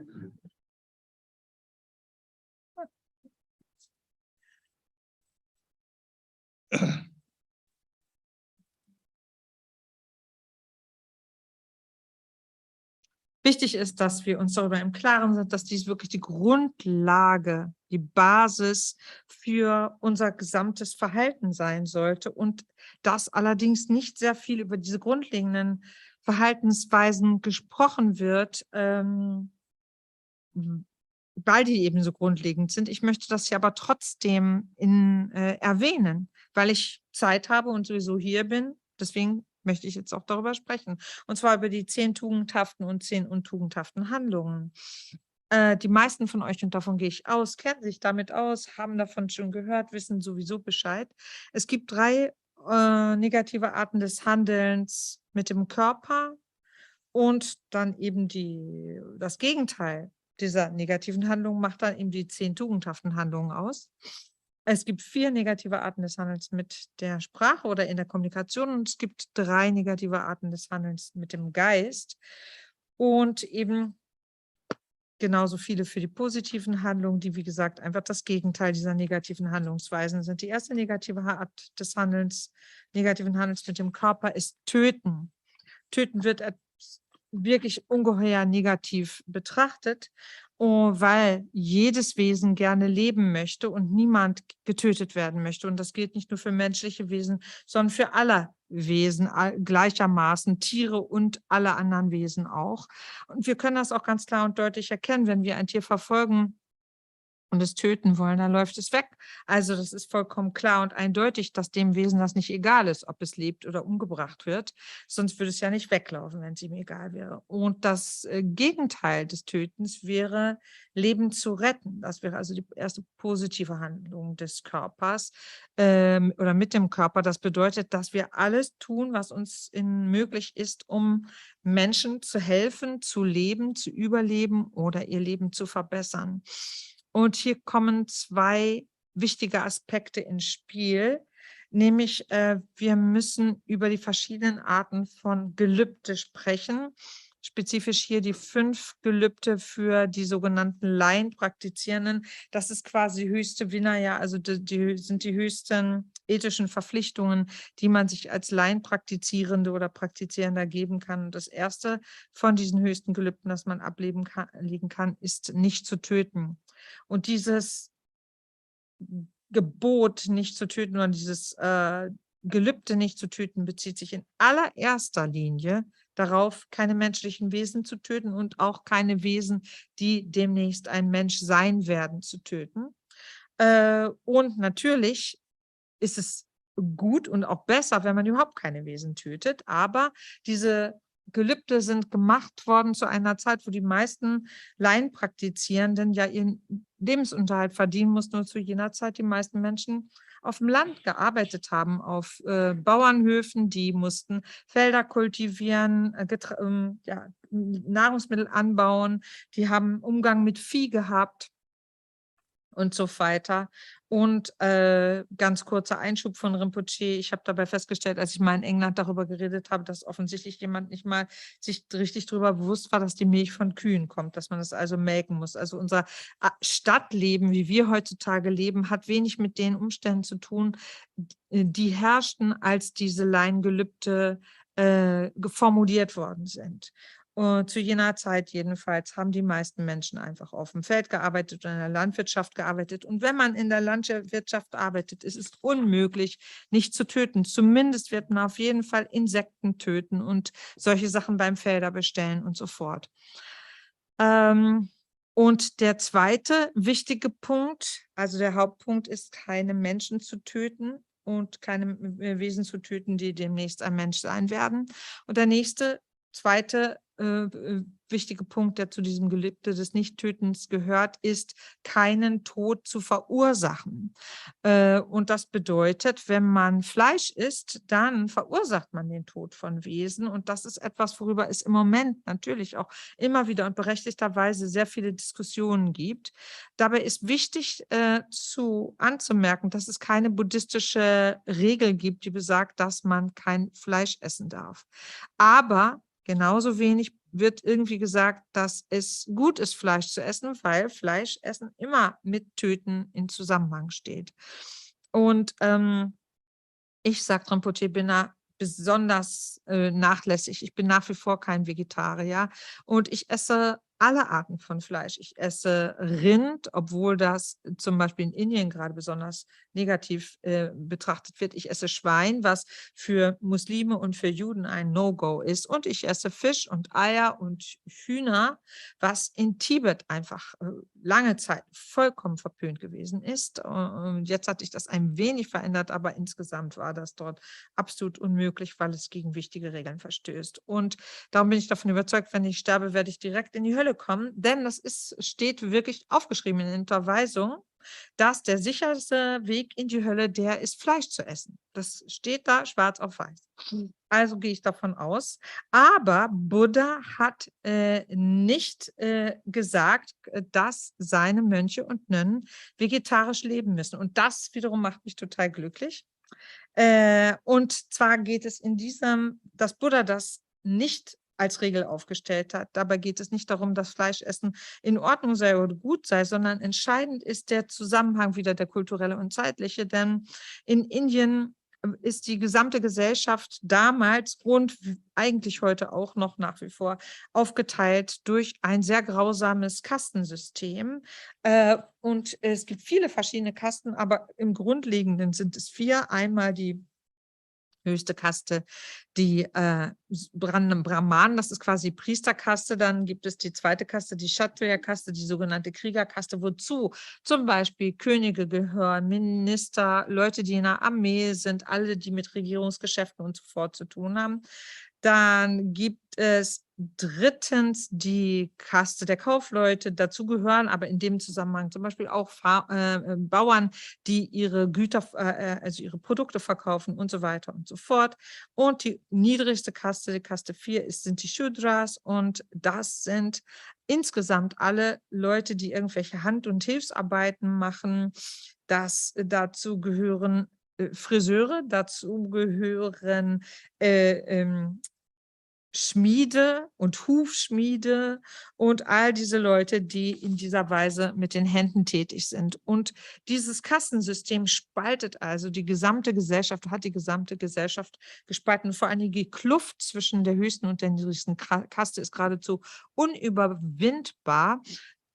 Wichtig ist, dass wir uns darüber im Klaren sind, dass dies wirklich die Grundlage, die Basis für unser gesamtes Verhalten sein sollte und dass allerdings nicht sehr viel über diese grundlegenden Verhaltensweisen gesprochen wird, weil die eben so grundlegend sind. Ich möchte das hier aber trotzdem erwähnen, weil ich Zeit habe und sowieso hier bin. Deswegen möchte ich jetzt auch darüber sprechen. Und zwar über die 10 tugendhaften und 10 untugendhaften Handlungen. Die meisten von euch, und davon gehe ich aus, kennen sich damit aus, haben davon schon gehört, wissen sowieso Bescheid. Es gibt 3 negative Arten des Handelns mit dem Körper und dann eben das Gegenteil dieser negativen Handlungen macht dann eben die 10 tugendhaften Handlungen aus. Es gibt 4 negative Arten des Handelns mit der Sprache oder in der Kommunikation und es gibt 3 negative Arten des Handelns mit dem Geist und eben genauso viele für die positiven Handlungen, die, wie gesagt, einfach das Gegenteil dieser negativen Handlungsweisen sind. Die erste negative Art des negativen Handels mit dem Körper ist Töten. Töten wird wirklich ungeheuer negativ betrachtet, weil jedes Wesen gerne leben möchte und niemand getötet werden möchte. Und das gilt nicht nur für menschliche Wesen, sondern für alle Wesen gleichermaßen, Tiere und alle anderen Wesen auch. Und wir können das auch ganz klar und deutlich erkennen, wenn wir ein Tier verfolgen und es töten wollen, dann läuft es weg. Also das ist vollkommen klar und eindeutig, dass dem Wesen das nicht egal ist, ob es lebt oder umgebracht wird. Sonst würde es ja nicht weglaufen, wenn es ihm egal wäre. Und das Gegenteil des Tötens wäre, Leben zu retten. Das wäre also die erste positive Handlung des Körpers oder mit dem Körper. Das bedeutet, dass wir alles tun, was uns möglich ist, um Menschen zu helfen, zu leben, zu überleben oder ihr Leben zu verbessern. Und hier kommen 2 wichtige Aspekte ins Spiel, nämlich wir müssen über die verschiedenen Arten von Gelübde sprechen, spezifisch hier die 5 Gelübde für die sogenannten Laienpraktizierenden. Das ist quasi höchste Vinaya, also die sind die höchsten ethischen Verpflichtungen, die man sich als Laienpraktizierende oder Praktizierender geben kann. Und das erste von diesen höchsten Gelübden, das man ablegen kann, ist nicht zu töten. Und dieses Gebot, nicht zu töten, oder dieses Gelübde, nicht zu töten, bezieht sich in allererster Linie darauf, keine menschlichen Wesen zu töten und auch keine Wesen, die demnächst ein Mensch sein werden, zu töten. Und natürlich ist es gut und auch besser, wenn man überhaupt keine Wesen tötet, aber diese Gelübde sind gemacht worden zu einer Zeit, wo die meisten Laienpraktizierenden ja ihren Lebensunterhalt verdienen mussten und zu jener Zeit die meisten Menschen auf dem Land gearbeitet haben, auf Bauernhöfen, die mussten Felder kultivieren, Nahrungsmittel anbauen, die haben Umgang mit Vieh gehabt. und so weiter. Und ganz kurzer Einschub von Rinpoche. Ich habe dabei festgestellt, als ich mal in England darüber geredet habe, dass offensichtlich jemand nicht mal sich richtig darüber bewusst war, dass die Milch von Kühen kommt, dass man das also melken muss. Also unser Stadtleben, wie wir heutzutage leben, hat wenig mit den Umständen zu tun, die herrschten, als diese Laiengelübde formuliert worden sind. Zu jener Zeit jedenfalls haben die meisten Menschen einfach auf dem Feld gearbeitet und in der Landwirtschaft gearbeitet. Und wenn man in der Landwirtschaft arbeitet, ist es unmöglich, nicht zu töten. Zumindest wird man auf jeden Fall Insekten töten und solche Sachen beim Felder bestellen und so fort. Und der zweite wichtige Punkt, also der Hauptpunkt ist, keine Menschen zu töten und keine Wesen zu töten, die demnächst ein Mensch sein werden. Und der zweite wichtige Punkt, der zu diesem Gelübde des Nichttötens gehört, ist, keinen Tod zu verursachen. Und das bedeutet, wenn man Fleisch isst, dann verursacht man den Tod von Wesen. Und das ist etwas, worüber es im Moment natürlich auch immer wieder und berechtigterweise sehr viele Diskussionen gibt. Dabei ist wichtig anzumerken, dass es keine buddhistische Regel gibt, die besagt, dass man kein Fleisch essen darf. Aber genauso wenig wird irgendwie gesagt, dass es gut ist, Fleisch zu essen, weil Fleischessen immer mit Töten in Zusammenhang steht. Und ich, sagt Rinpoche, bin da besonders nachlässig. Ich bin nach wie vor kein Vegetarier und ich esse alle Arten von Fleisch. Ich esse Rind, obwohl das zum Beispiel in Indien gerade besonders negativ betrachtet wird. Ich esse Schwein, was für Muslime und für Juden ein No-Go ist. Und ich esse Fisch und Eier und Hühner, was in Tibet einfach lange Zeit vollkommen verpönt gewesen ist. Und jetzt hat sich das ein wenig verändert, aber insgesamt war das dort absolut unmöglich, weil es gegen wichtige Regeln verstößt. Und darum bin ich davon überzeugt, wenn ich sterbe, werde ich direkt in die Hölle kommen, denn das steht wirklich aufgeschrieben in der Unterweisung, dass der sicherste Weg in die Hölle der ist, Fleisch zu essen. Das steht da schwarz auf weiß. Also gehe ich davon aus. Aber Buddha hat nicht gesagt, dass seine Mönche und Nonnen vegetarisch leben müssen. Und das wiederum macht mich total glücklich. Und zwar geht es dass Buddha das nicht als Regel aufgestellt hat. Dabei geht es nicht darum, dass Fleischessen in Ordnung sei oder gut sei, sondern entscheidend ist der Zusammenhang wieder der kulturelle und zeitliche. Denn in Indien ist die gesamte Gesellschaft damals und eigentlich heute auch noch nach wie vor aufgeteilt durch ein sehr grausames Kastensystem. Und es gibt viele verschiedene Kasten, aber im Grundlegenden sind es 4. Einmal die höchste Kaste, die Brahmanen, das ist quasi Priesterkaste. Dann gibt es die zweite Kaste, die Kshatriya-Kaste, die sogenannte Kriegerkaste, wozu zum Beispiel Könige gehören, Minister, Leute, die in der Armee sind, alle, die mit Regierungsgeschäften und so fort zu tun haben. Dann gibt es drittens die Kaste der Kaufleute, dazu gehören aber in dem Zusammenhang zum Beispiel auch Bauern, die ihre Güter, also ihre Produkte verkaufen und so weiter und so fort. Und die niedrigste Kaste, die Kaste 4, sind die Shudras und das sind insgesamt alle Leute, die irgendwelche Hand- und Hilfsarbeiten machen. Dazu gehören Friseure, dazu gehören Schmiede und Hufschmiede und all diese Leute, die in dieser Weise mit den Händen tätig sind. Und dieses Kastensystem spaltet also die gesamte Gesellschaft, hat die gesamte Gesellschaft gespalten. Vor allem die Kluft zwischen der höchsten und der niedrigsten Kaste ist geradezu unüberwindbar.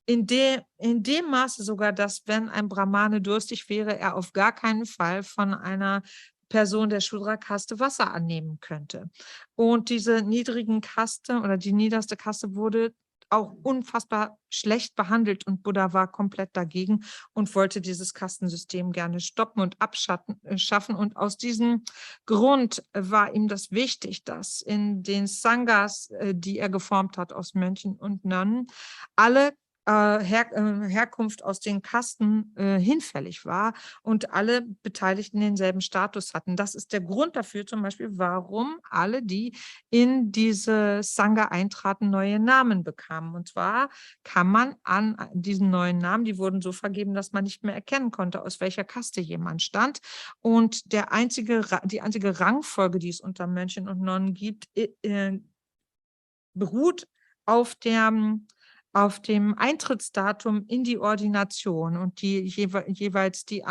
In dem Maße sogar, dass wenn ein Brahmane durstig wäre, er auf gar keinen Fall von einer Person der Shudra-Kaste Wasser annehmen könnte. Und diese niedrigen Kaste oder die niederste Kaste wurde auch unfassbar schlecht behandelt und Buddha war komplett dagegen und wollte dieses Kastensystem gerne stoppen und abschaffen. Und aus diesem Grund war ihm das wichtig, dass in den Sanghas, die er geformt hat aus Mönchen und Nonnen, alle Herkunft aus den Kasten hinfällig war und alle Beteiligten denselben Status hatten. Das ist der Grund dafür zum Beispiel, warum alle, die in diese Sangha eintraten, neue Namen bekamen. Und zwar kann man an diesen neuen Namen, die wurden so vergeben, dass man nicht mehr erkennen konnte, aus welcher Kaste jemand stand. Und die einzige Rangfolge, die es unter Mönchen und Nonnen gibt, beruht auf dem Eintrittsdatum in die Ordination und die jeweils die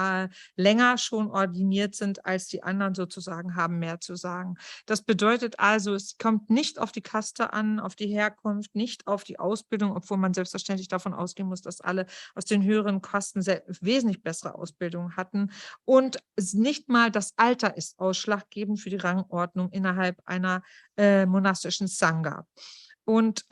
länger schon ordiniert sind als die anderen sozusagen, haben mehr zu sagen. Das bedeutet also, es kommt nicht auf die Kaste an, auf die Herkunft, nicht auf die Ausbildung, obwohl man selbstverständlich davon ausgehen muss, dass alle aus den höheren Kasten wesentlich bessere Ausbildung hatten. Und nicht mal das Alter ist ausschlaggebend für die Rangordnung innerhalb einer monastischen Sangha. Und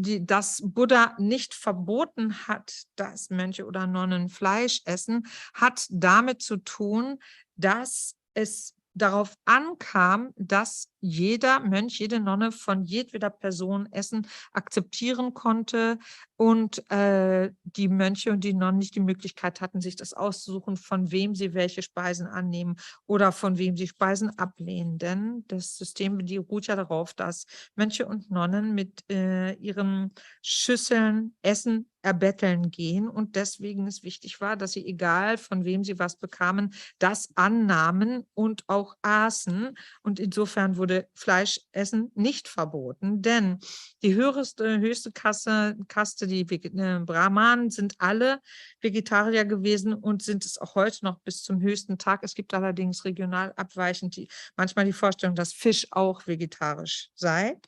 dass Buddha nicht verboten hat, dass Mönche oder Nonnen Fleisch essen, hat damit zu tun, dass es darauf ankam, dass jeder Mönch, jede Nonne von jedweder Person Essen akzeptieren konnte und die Mönche und die Nonnen nicht die Möglichkeit hatten, sich das auszusuchen, von wem sie welche Speisen annehmen oder von wem sie Speisen ablehnen. Denn das System beruht ja darauf, dass Mönche und Nonnen mit ihren Schüsseln Essen erbetteln gehen und deswegen es wichtig war, dass sie, egal von wem sie was bekamen, das annahmen und auch aßen. Und insofern wurde Fleischessen nicht verboten, denn die höchste Kaste, die Brahmanen, sind alle Vegetarier gewesen und sind es auch heute noch bis zum höchsten Tag. Es gibt allerdings regional abweichend manchmal die Vorstellung, dass Fisch auch vegetarisch sei.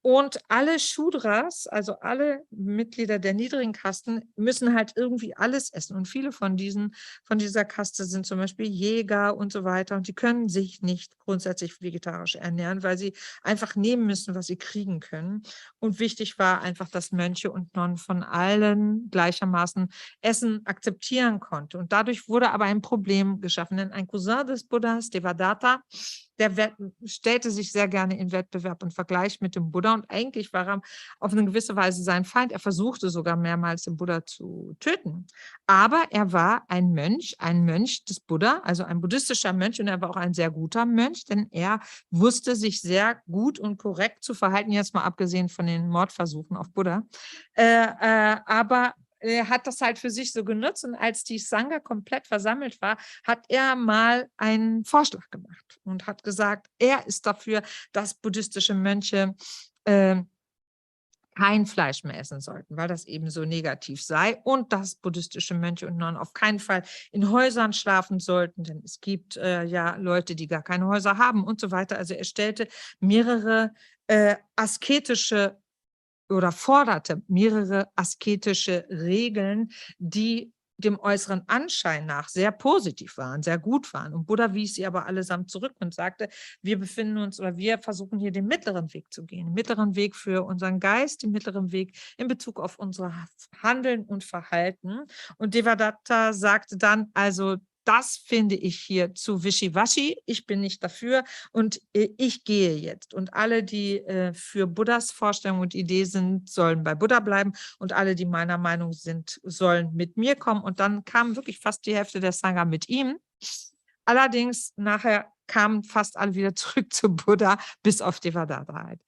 Und alle Shudras, also alle Mitglieder der niedrigen Kasten, müssen halt irgendwie alles essen. Und viele von dieser Kaste sind zum Beispiel Jäger und so weiter. Und die können sich nicht grundsätzlich vegetarisch ernähren, weil sie einfach nehmen müssen, was sie kriegen können. Und wichtig war einfach, dass Mönche und Nonnen von allen gleichermaßen Essen akzeptieren konnten. Und dadurch wurde aber ein Problem geschaffen. Denn ein Cousin des Buddhas, Devadatta, der stellte sich sehr gerne in Wettbewerb und Vergleich mit dem Buddha. Und eigentlich war er auf eine gewisse Weise sein Feind. Er versuchte sogar mehrmals, den Buddha zu töten. Aber er war ein Mönch des Buddha, also ein buddhistischer Mönch. Und er war auch ein sehr guter Mönch, denn er wusste sich sehr gut und korrekt zu verhalten, jetzt mal abgesehen von den Mordversuchen auf Buddha. Aber er hat das halt für sich so genutzt und als die Sangha komplett versammelt war, hat er mal einen Vorschlag gemacht und hat gesagt, er ist dafür, dass buddhistische Mönche kein Fleisch mehr essen sollten, weil das eben so negativ sei und dass buddhistische Mönche und Nonnen auf keinen Fall in Häusern schlafen sollten, denn es gibt ja Leute, die gar keine Häuser haben und so weiter. Also er stellte mehrere asketische oder forderte mehrere asketische Regeln, die dem äußeren Anschein nach sehr positiv waren, sehr gut waren. Und Buddha wies sie aber allesamt zurück und sagte, wir befinden uns oder wir versuchen hier den mittleren Weg zu gehen, den mittleren Weg für unseren Geist, den mittleren Weg in Bezug auf unser Handeln und Verhalten. Und Devadatta sagte dann, also das finde ich hier zu wischiwaschi, ich bin nicht dafür und ich gehe jetzt. Und alle, die für Buddhas Vorstellung und Idee sind, sollen bei Buddha bleiben und alle, die meiner Meinung sind, sollen mit mir kommen. Und dann kam wirklich fast die Hälfte der Sangha mit ihm. Allerdings nachher kamen fast alle wieder zurück zu Buddha, bis auf Devadatta halt.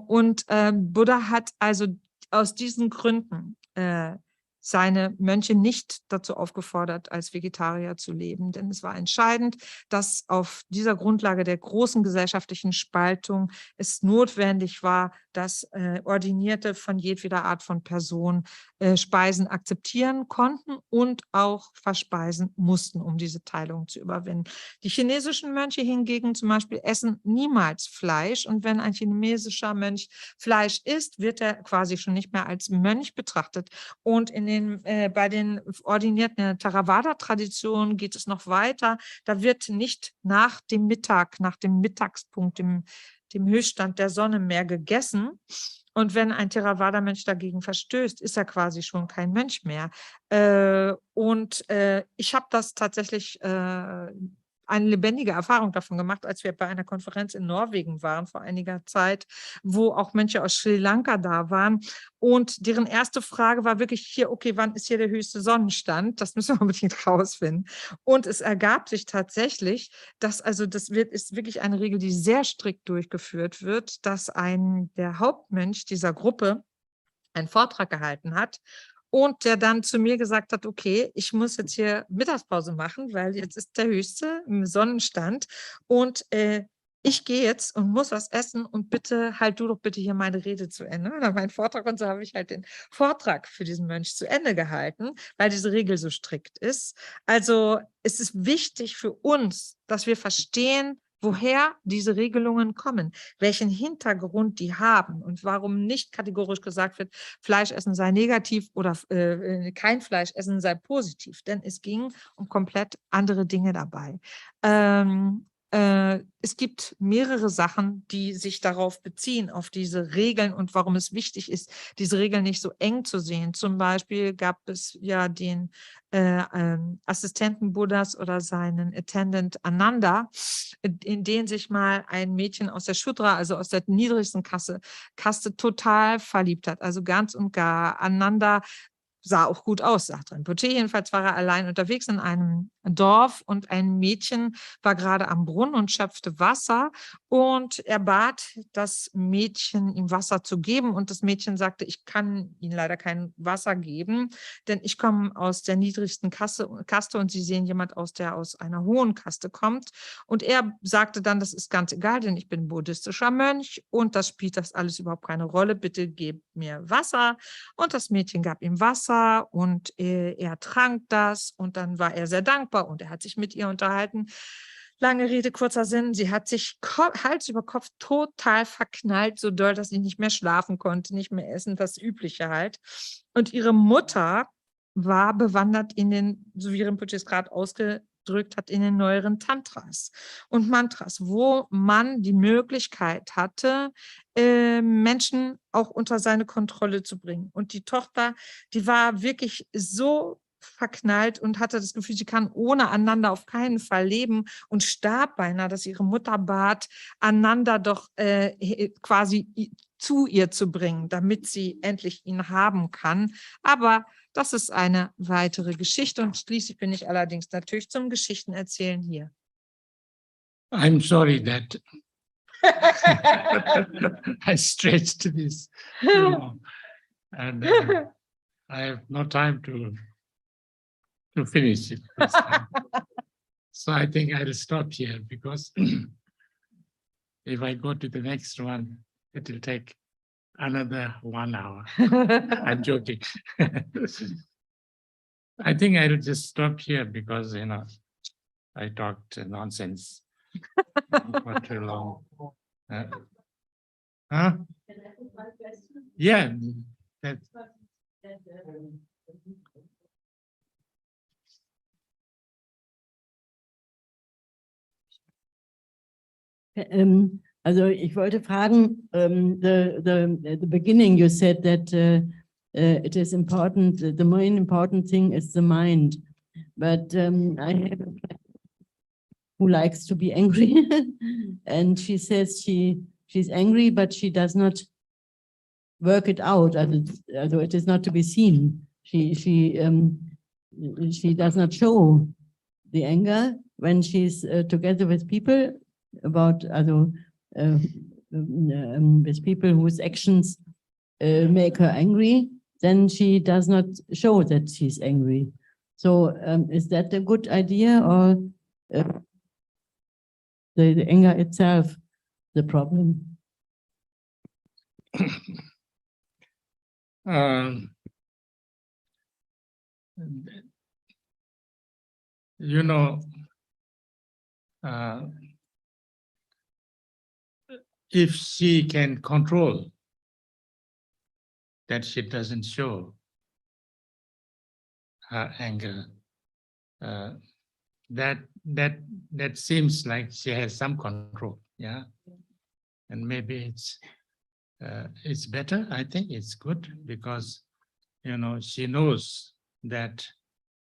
Und Buddha hat also aus diesen Gründen seine Mönche nicht dazu aufgefordert, als Vegetarier zu leben. Denn es war entscheidend, dass auf dieser Grundlage der großen gesellschaftlichen Spaltung es notwendig war, dass Ordinierte von jedweder Art von Person Speisen akzeptieren konnten und auch verspeisen mussten, um diese Teilung zu überwinden. Die chinesischen Mönche hingegen zum Beispiel essen niemals Fleisch. Und wenn ein chinesischer Mönch Fleisch isst, wird er quasi schon nicht mehr als Mönch betrachtet. Und bei den ordinierten Theravada-Traditionen geht es noch weiter. Da wird nicht nach dem Mittag, nach dem Mittagspunkt, dem Höchststand der Sonne mehr gegessen. Und wenn ein Theravada-Mönch dagegen verstößt, ist er quasi schon kein Mönch mehr. Ich habe das tatsächlich eine lebendige Erfahrung davon gemacht, als wir bei einer Konferenz in Norwegen waren vor einiger Zeit, wo auch Mönche aus Sri Lanka da waren. Und deren erste Frage war wirklich hier, okay, wann ist hier der höchste Sonnenstand? Das müssen wir unbedingt rausfinden. Und es ergab sich tatsächlich, dass also ist wirklich eine Regel, die sehr strikt durchgeführt wird, dass der Hauptmönch dieser Gruppe einen Vortrag gehalten hat und der dann zu mir gesagt hat, okay, ich muss jetzt hier Mittagspause machen, weil jetzt ist der höchste Sonnenstand und ich gehe jetzt und muss was essen und bitte halt du doch bitte hier meine Rede zu Ende oder meinen Vortrag. Und so habe ich halt den Vortrag für diesen Mönch zu Ende gehalten, weil diese Regel so strikt ist. Also es ist wichtig für uns, dass wir verstehen, woher diese Regelungen kommen, welchen Hintergrund die haben und warum nicht kategorisch gesagt wird, Fleischessen sei negativ oder kein Fleischessen sei positiv, denn es ging um komplett andere Dinge dabei. Es gibt mehrere Sachen, die sich darauf beziehen, auf diese Regeln und warum es wichtig ist, diese Regeln nicht so eng zu sehen. Zum Beispiel gab es ja den Assistenten Buddhas oder seinen Attendant Ananda, in den sich mal ein Mädchen aus der Shudra, also aus der niedrigsten Kaste total verliebt hat. Also ganz und gar. Ananda sah auch gut aus, sagt Rinpoche. Jedenfalls war er allein unterwegs in einem Dorf und ein Mädchen war gerade am Brunnen und schöpfte Wasser und er bat das Mädchen, ihm Wasser zu geben und das Mädchen sagte, ich kann Ihnen leider kein Wasser geben, denn ich komme aus der niedrigsten Kaste und Sie sehen jemand aus, der aus einer hohen Kaste kommt. Und er sagte dann, das ist ganz egal, denn ich bin buddhistischer Mönch und das spielt das alles überhaupt keine Rolle. Bitte gebt mir Wasser. Und das Mädchen gab ihm Wasser und er trank das und dann war er sehr dankbar und er hat sich mit ihr unterhalten. Lange Rede, kurzer Sinn, sie hat sich Hals über Kopf total verknallt, so doll, dass sie nicht mehr schlafen konnte, nicht mehr essen, das Übliche halt. Und ihre Mutter war bewandert in den, so wie Rinpoche es gerade ausgedrückt hat, in den neueren Tantras und Mantras, wo man die Möglichkeit hatte, Menschen auch unter seine Kontrolle zu bringen. Und die Tochter, die war wirklich so verknallt und hatte das Gefühl, sie kann ohne Ananda auf keinen Fall leben und starb beinahe, dass ihre Mutter bat, Ananda doch quasi zu ihr zu bringen, damit sie endlich ihn haben kann. Aber das ist eine weitere Geschichte und schließlich bin ich allerdings natürlich zum Geschichtenerzählen hier. I'm sorry that I stretched this too long, and I have no time to finish it. So I think I'll stop here because if I go to the next one, it will take another 1 hour. I'm joking. I think I'll just stop here because, I talked nonsense for too long. Huh? Yeah. Also ich wollte fragen, the beginning you said that it is important, the main important thing is the mind, but I have a friend who likes to be angry and she says she's angry but she does not work it out, also it is not to be seen. She does not show the anger when she's together with people with people whose actions make her angry, then she does not show that she's angry. So is that a good idea, or the anger itself the problem? If she can control that she doesn't show her anger, that seems like she has some control, yeah. And maybe it's better. I think it's good because she knows that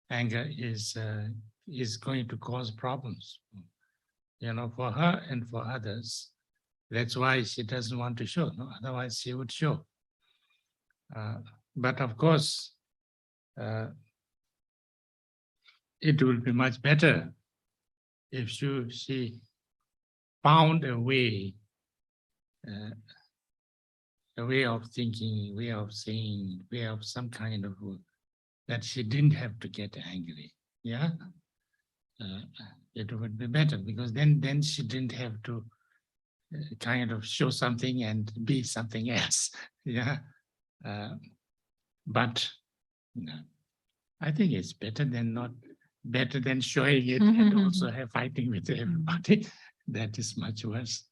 anger is going to cause problems for her and for others. That's why she doesn't want to show, no? Otherwise she would show. But of course, it would be much better if she found a way of thinking, way of saying, way of some kind of that she didn't have to get angry. Yeah, it would be better, because then she didn't have to kind of show something and be something else. Yeah, but I think it's better than showing it and also have fighting with everybody. That is much worse.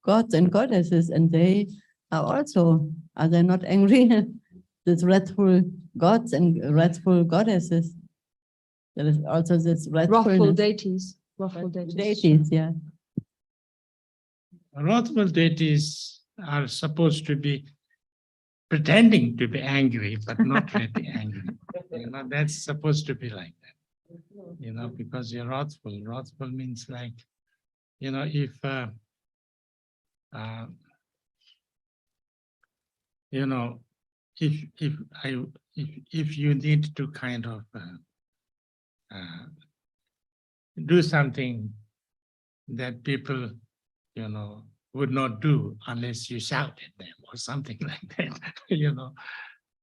Gods and goddesses, and they are they not angry? These wrathful gods and wrathful goddesses. There is also this Wrathful wrathfulness. deities. Wrathful Deities, yeah. Wrathful deities are supposed to be pretending to be angry, but not really angry. That's supposed to be like that. Because you're wrathful. Wrathful means like, if if you need to kind of do something that people, would not do unless you shout at them or something like that,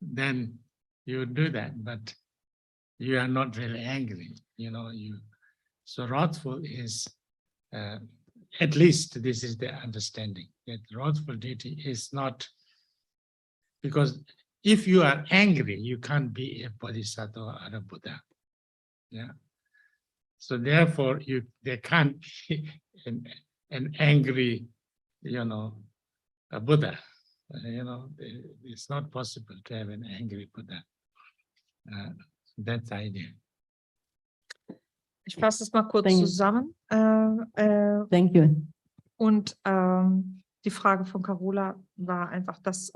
then you would do that, but you are not really angry, So wrathful is, at least this is the understanding, that wrathful deity is not, because if you are angry, you can't be a bodhisattva or a Buddha. Yeah. So therefore, there can't be an angry, a Buddha. It's not possible to have an angry Buddha. That's the idea. Ich fasse es mal kurz Thank you. zusammen. Thank you. Und die Frage von Carola war einfach, dass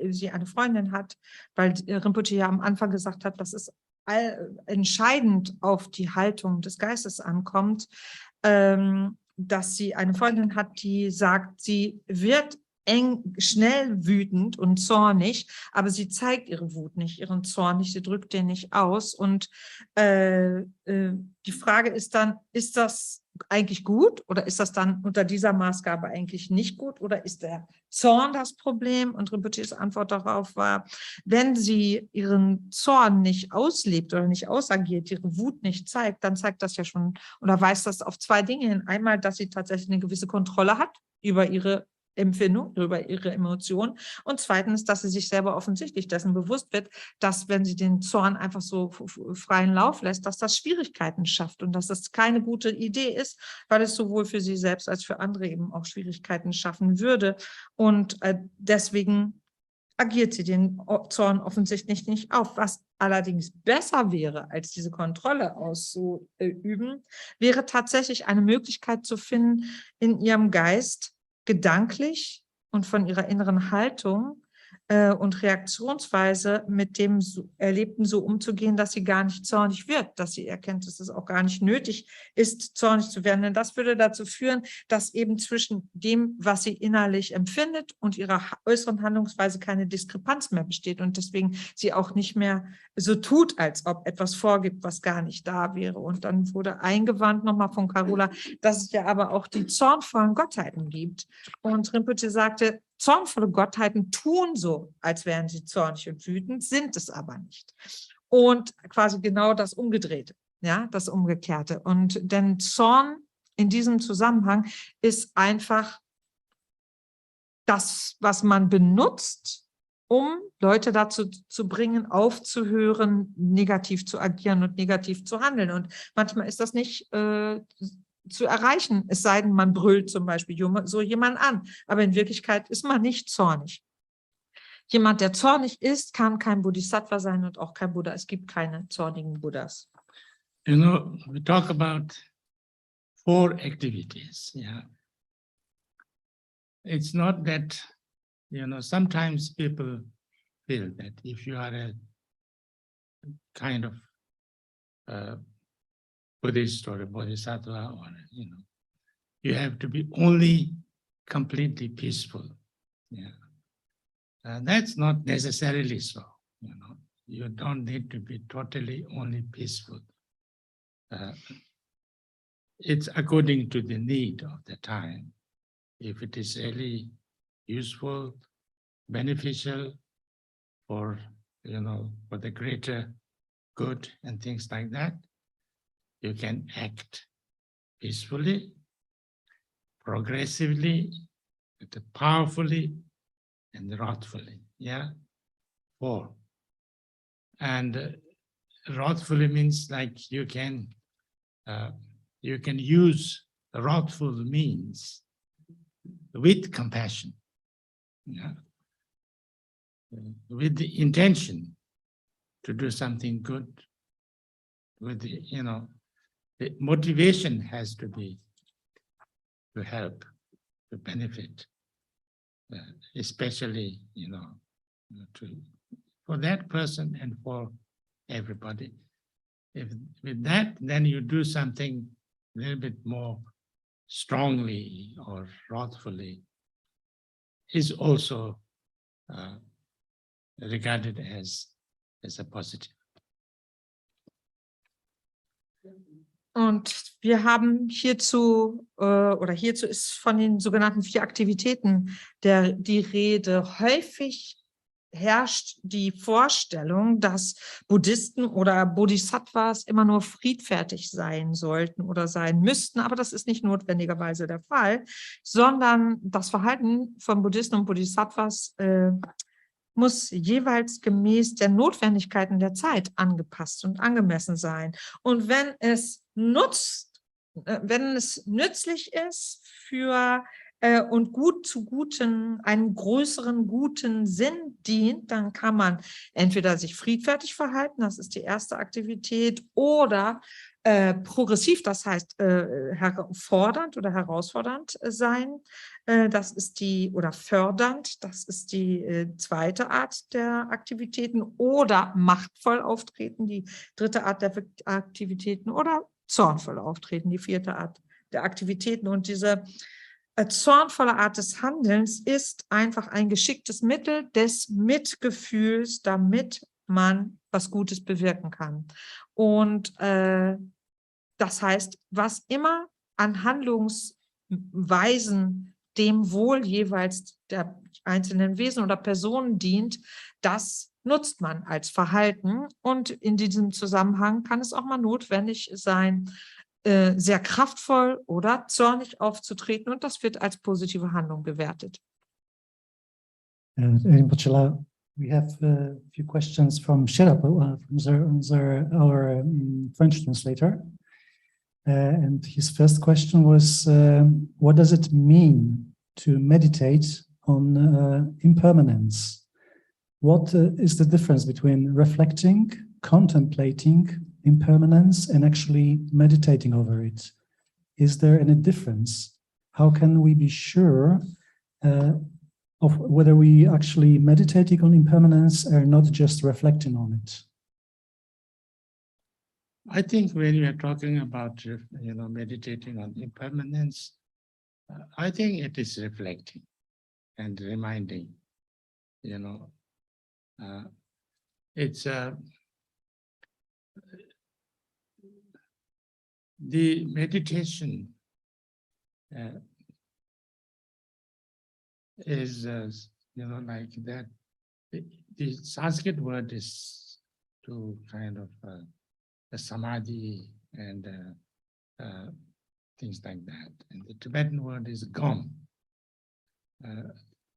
sie eine Freundin hat, weil Rinpoche ja am Anfang gesagt hat, dass es entscheidend auf die Haltung des Geistes ankommt, dass sie eine Freundin hat, die sagt, sie wird schnell wütend und zornig, aber sie zeigt ihre Wut nicht, ihren Zorn nicht, sie drückt den nicht aus. Und die Frage ist dann, ist das eigentlich gut oder ist das dann unter dieser Maßgabe eigentlich nicht gut oder ist der Zorn das Problem? Und Rinpoches Antwort darauf war, wenn sie ihren Zorn nicht auslebt oder nicht ausagiert, ihre Wut nicht zeigt, dann zeigt das ja schon oder weist das auf zwei Dinge hin. Einmal, dass sie tatsächlich eine gewisse Kontrolle hat über ihre Empfindung, über ihre Emotionen und zweitens, dass sie sich selber offensichtlich dessen bewusst wird, dass wenn sie den Zorn einfach so freien Lauf lässt, dass das Schwierigkeiten schafft und dass das keine gute Idee ist, weil es sowohl für sie selbst als für andere eben auch Schwierigkeiten schaffen würde und deswegen agiert sie den Zorn offensichtlich nicht auf. Was allerdings besser wäre, als diese Kontrolle auszuüben, wäre tatsächlich eine Möglichkeit zu finden, in ihrem Geist gedanklich und von ihrer inneren Haltung und Reaktionsweise mit dem Erlebten so umzugehen, dass sie gar nicht zornig wird, dass sie erkennt, dass es auch gar nicht nötig ist, zornig zu werden. Denn das würde dazu führen, dass eben zwischen dem, was sie innerlich empfindet und ihrer äußeren Handlungsweise keine Diskrepanz mehr besteht und deswegen sie auch nicht mehr so tut, als ob etwas vorgibt, was gar nicht da wäre. Und dann wurde eingewandt nochmal von Carola, dass es ja aber auch die zornvollen Gottheiten gibt. Und Rinpoche sagte, zornvolle Gottheiten tun so, als wären sie zornig und wütend, sind es aber nicht. Und quasi genau das Umgedrehte, ja, das Umgekehrte. Und denn Zorn in diesem Zusammenhang ist einfach das, was man benutzt, um Leute dazu zu bringen, aufzuhören, negativ zu agieren und negativ zu handeln. Und manchmal ist das nicht zu erreichen, es sei denn, man brüllt zum Beispiel so jemand an. Aber in Wirklichkeit ist man nicht zornig. Jemand, der zornig ist, kann kein Bodhisattva sein und auch kein Buddha. Es gibt keine zornigen Buddhas. We talk about 4 activities. Yeah, it's not that, sometimes people feel that if you are a kind of Buddhist or a Bodhisattva, or you have to be only completely peaceful. Yeah, that's not necessarily so. You don't need to be totally only peaceful. It's according to the need of the time. If it is really useful, beneficial for for the greater good and things like that, you can act peacefully, progressively, powerfully, and wrathfully. Yeah, four. And wrathfully means like you can use wrathful means with compassion. Yeah, with the intention to do something good. With the the motivation has to be to help, to benefit, especially for that person and for everybody. If with that, then you do something a little bit more strongly or wrathfully, is also regarded as a positive. Und wir haben hierzu, oder hierzu ist von den sogenannten 4 Aktivitäten die Rede. Häufig herrscht die Vorstellung, dass Buddhisten oder Bodhisattvas immer nur friedfertig sein sollten oder sein müssten, aber das ist nicht notwendigerweise der Fall, sondern das Verhalten von Buddhisten und Bodhisattvas muss jeweils gemäß der Notwendigkeiten der Zeit angepasst und angemessen sein. Und wenn es nützlich ist für und einen größeren guten Sinn dient, dann kann man entweder sich friedfertig verhalten, das ist die erste Aktivität, oder progressiv, das heißt fordernd oder herausfordernd sein, das ist oder fördernd, das ist die zweite Art der Aktivitäten, oder machtvoll auftreten, die dritte Art der Aktivitäten, oder zornvoll auftreten, die vierte Art der Aktivitäten. Und diese zornvolle Art des Handelns ist einfach ein geschicktes Mittel des Mitgefühls, damit man was Gutes bewirken kann. Und das heißt, was immer an Handlungsweisen dem Wohl jeweils der einzelnen Wesen oder Personen dient, das nutzt man als Verhalten. Und in diesem Zusammenhang kann es auch mal notwendig sein, sehr kraftvoll oder zornig aufzutreten, und das wird als positive Handlung bewertet. We have a few questions from Sherapa, our French translator. And his first question was, what does it mean to meditate on impermanence? What is the difference between reflecting, contemplating impermanence and actually meditating over it? Is there any difference? How can we be sure of whether we actually meditating on impermanence or not just reflecting on it? I think when you are talking about meditating on impermanence, I think it is reflecting and reminding. It's the meditation is like that. The Sanskrit word is to kind of a samadhi and things like that. And the Tibetan word is gom.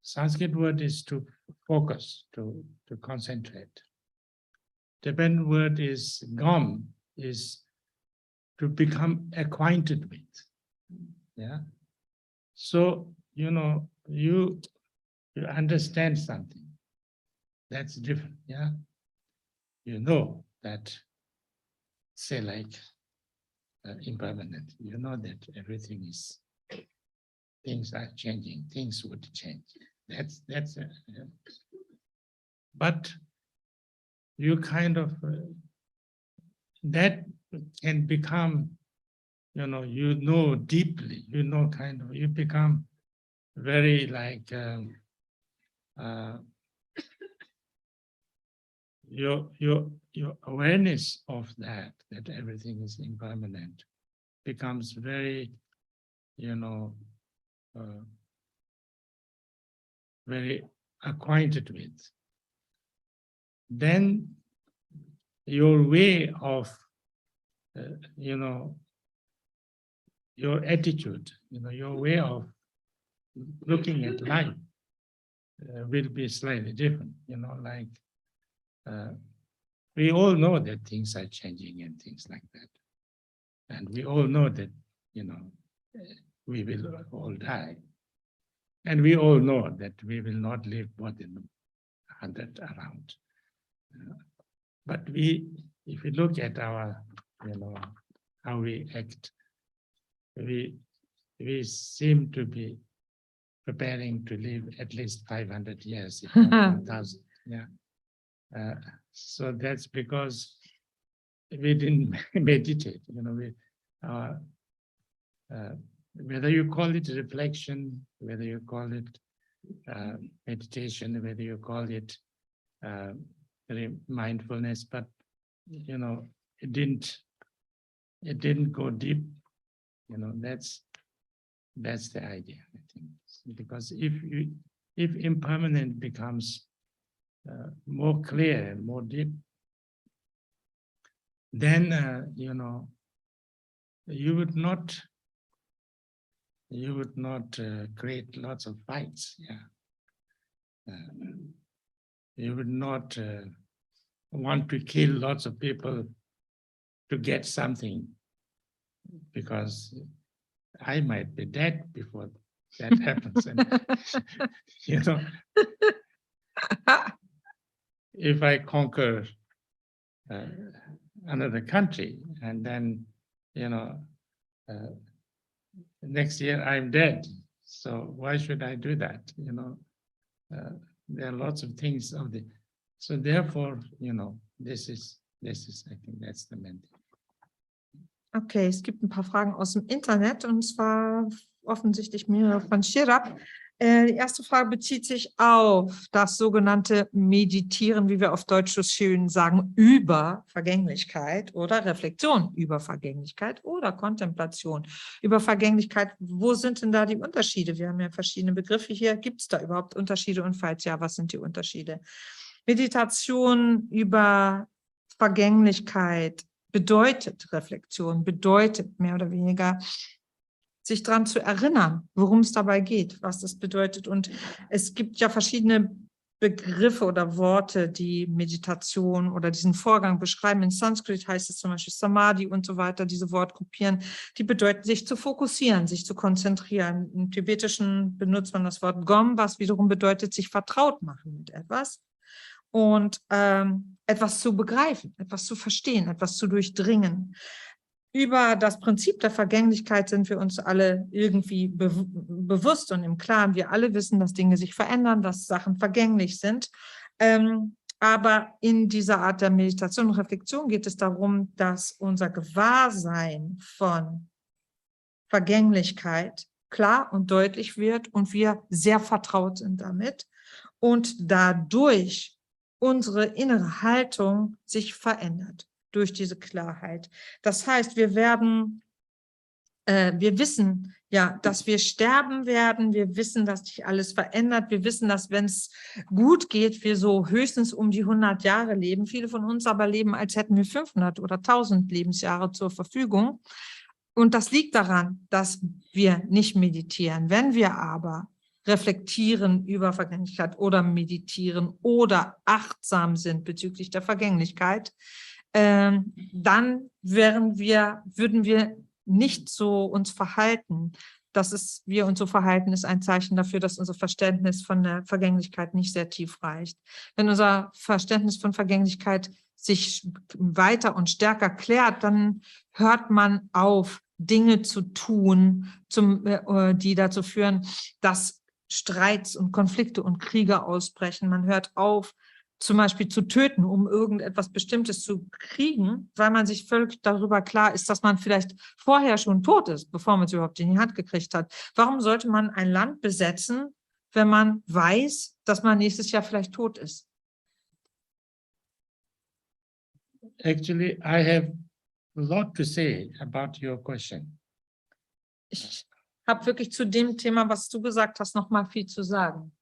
Sanskrit word is to focus, to concentrate. Tibetan word is gom, is to become acquainted with. Yeah. So, you understand something. That's different. Yeah. You know that, say like impermanent. You know that everything is, things are changing, things would change. That's but you kind of, that can become, deeply, you become very like, your awareness of that everything is impermanent becomes very, very acquainted with. Then your way of, your attitude, your way of looking at life will be slightly different, like we all know that things are changing and things like that. And we all know that, we will all die. And we all know that we will not live more than 100 around. But if we look at our, how we act, we seem to be preparing to live at least 500 years, if not 1,000. Yeah. So that's because we didn't meditate. Whether you call it reflection, whether you call it meditation, whether you call it mindfulness, but it didn't go deep. That's the idea, I think. Because if impermanent becomes more clear and more deep, then you would not create lots of fights. Yeah, you would not want to kill lots of people to get something, because I might be dead before that happens. And, if I conquer another country and then, next year I'm dead. So why should I do that? There are lots of things of the, so therefore, this is, I think that's the main thing. Okay, es gibt ein paar Fragen aus dem Internet, und zwar offensichtlich mehrere von Shirab. Die erste Frage bezieht sich auf das sogenannte Meditieren, wie wir auf Deutsch so schön sagen, über Vergänglichkeit oder Reflexion über Vergänglichkeit oder Kontemplation über Vergänglichkeit. Wo sind denn da die Unterschiede? Wir haben ja verschiedene Begriffe hier. Gibt es da überhaupt Unterschiede? Und falls ja, was sind die Unterschiede? Meditation über Vergänglichkeit bedeutet Reflexion, bedeutet mehr oder weniger, sich daran zu erinnern, worum es dabei geht, was das bedeutet. Und es gibt ja verschiedene Begriffe oder Worte, die Meditation oder diesen Vorgang beschreiben. In Sanskrit heißt es zum Beispiel Samadhi und so weiter, diese Wortgruppen, die bedeuten, sich zu fokussieren, sich zu konzentrieren. Im Tibetischen benutzt man das Wort Gom, was wiederum bedeutet, sich vertraut machen mit etwas. Und etwas zu begreifen, etwas zu verstehen, etwas zu durchdringen. Über das Prinzip der Vergänglichkeit sind wir uns alle irgendwie bewusst und im Klaren. Wir alle wissen, dass Dinge sich verändern, dass Sachen vergänglich sind. Aber in dieser Art der Meditation und Reflexion geht es darum, dass unser Gewahrsein von Vergänglichkeit klar und deutlich wird und wir sehr vertraut sind damit und dadurch unsere innere Haltung sich verändert durch diese Klarheit. Das heißt, wir wissen ja, dass wir sterben werden. Wir wissen, dass sich alles verändert. Wir wissen, dass, wenn es gut geht, wir so höchstens um die 100 Jahre leben. Viele von uns aber leben, als hätten wir 500 oder 1000 Lebensjahre zur Verfügung. Und das liegt daran, dass wir nicht meditieren. Wenn wir aber reflektieren über Vergänglichkeit oder meditieren oder achtsam sind bezüglich der Vergänglichkeit, dann würden wir nicht so uns verhalten. Wir uns so verhalten, ist ein Zeichen dafür, dass unser Verständnis von der Vergänglichkeit nicht sehr tief reicht. Wenn unser Verständnis von Vergänglichkeit sich weiter und stärker klärt, dann hört man auf, Dinge zu tun, die dazu führen, dass Streits und Konflikte und Kriege ausbrechen. Man hört auf, zum Beispiel zu töten, um irgendetwas Bestimmtes zu kriegen, weil man sich völlig darüber klar ist, dass man vielleicht vorher schon tot ist, bevor man es überhaupt in die Hand gekriegt hat. Warum sollte man ein Land besetzen, wenn man weiß, dass man nächstes Jahr vielleicht tot ist? Actually, I have a lot to say about your question. Ich habe wirklich zu dem Thema, was du gesagt hast, noch mal viel zu sagen.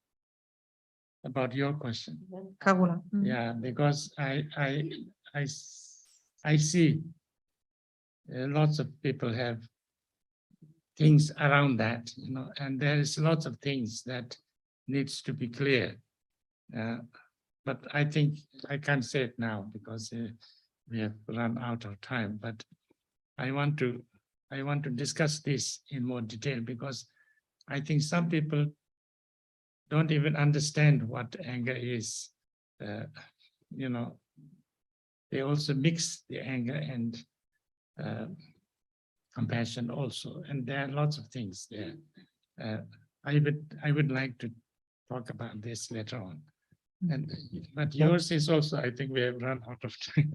About your question. Carola. Yeah, because I see lots of people have things around that, you know, and there is lots of things that needs to be clear. But I think I can't say it now because we have run out of time. But I want to discuss this in more detail because I think some people don't even understand what anger is. You know, they also mix the anger and compassion also, and there are lots of things there. I would like to talk about this later on. But yours is also, I think we have run out of time.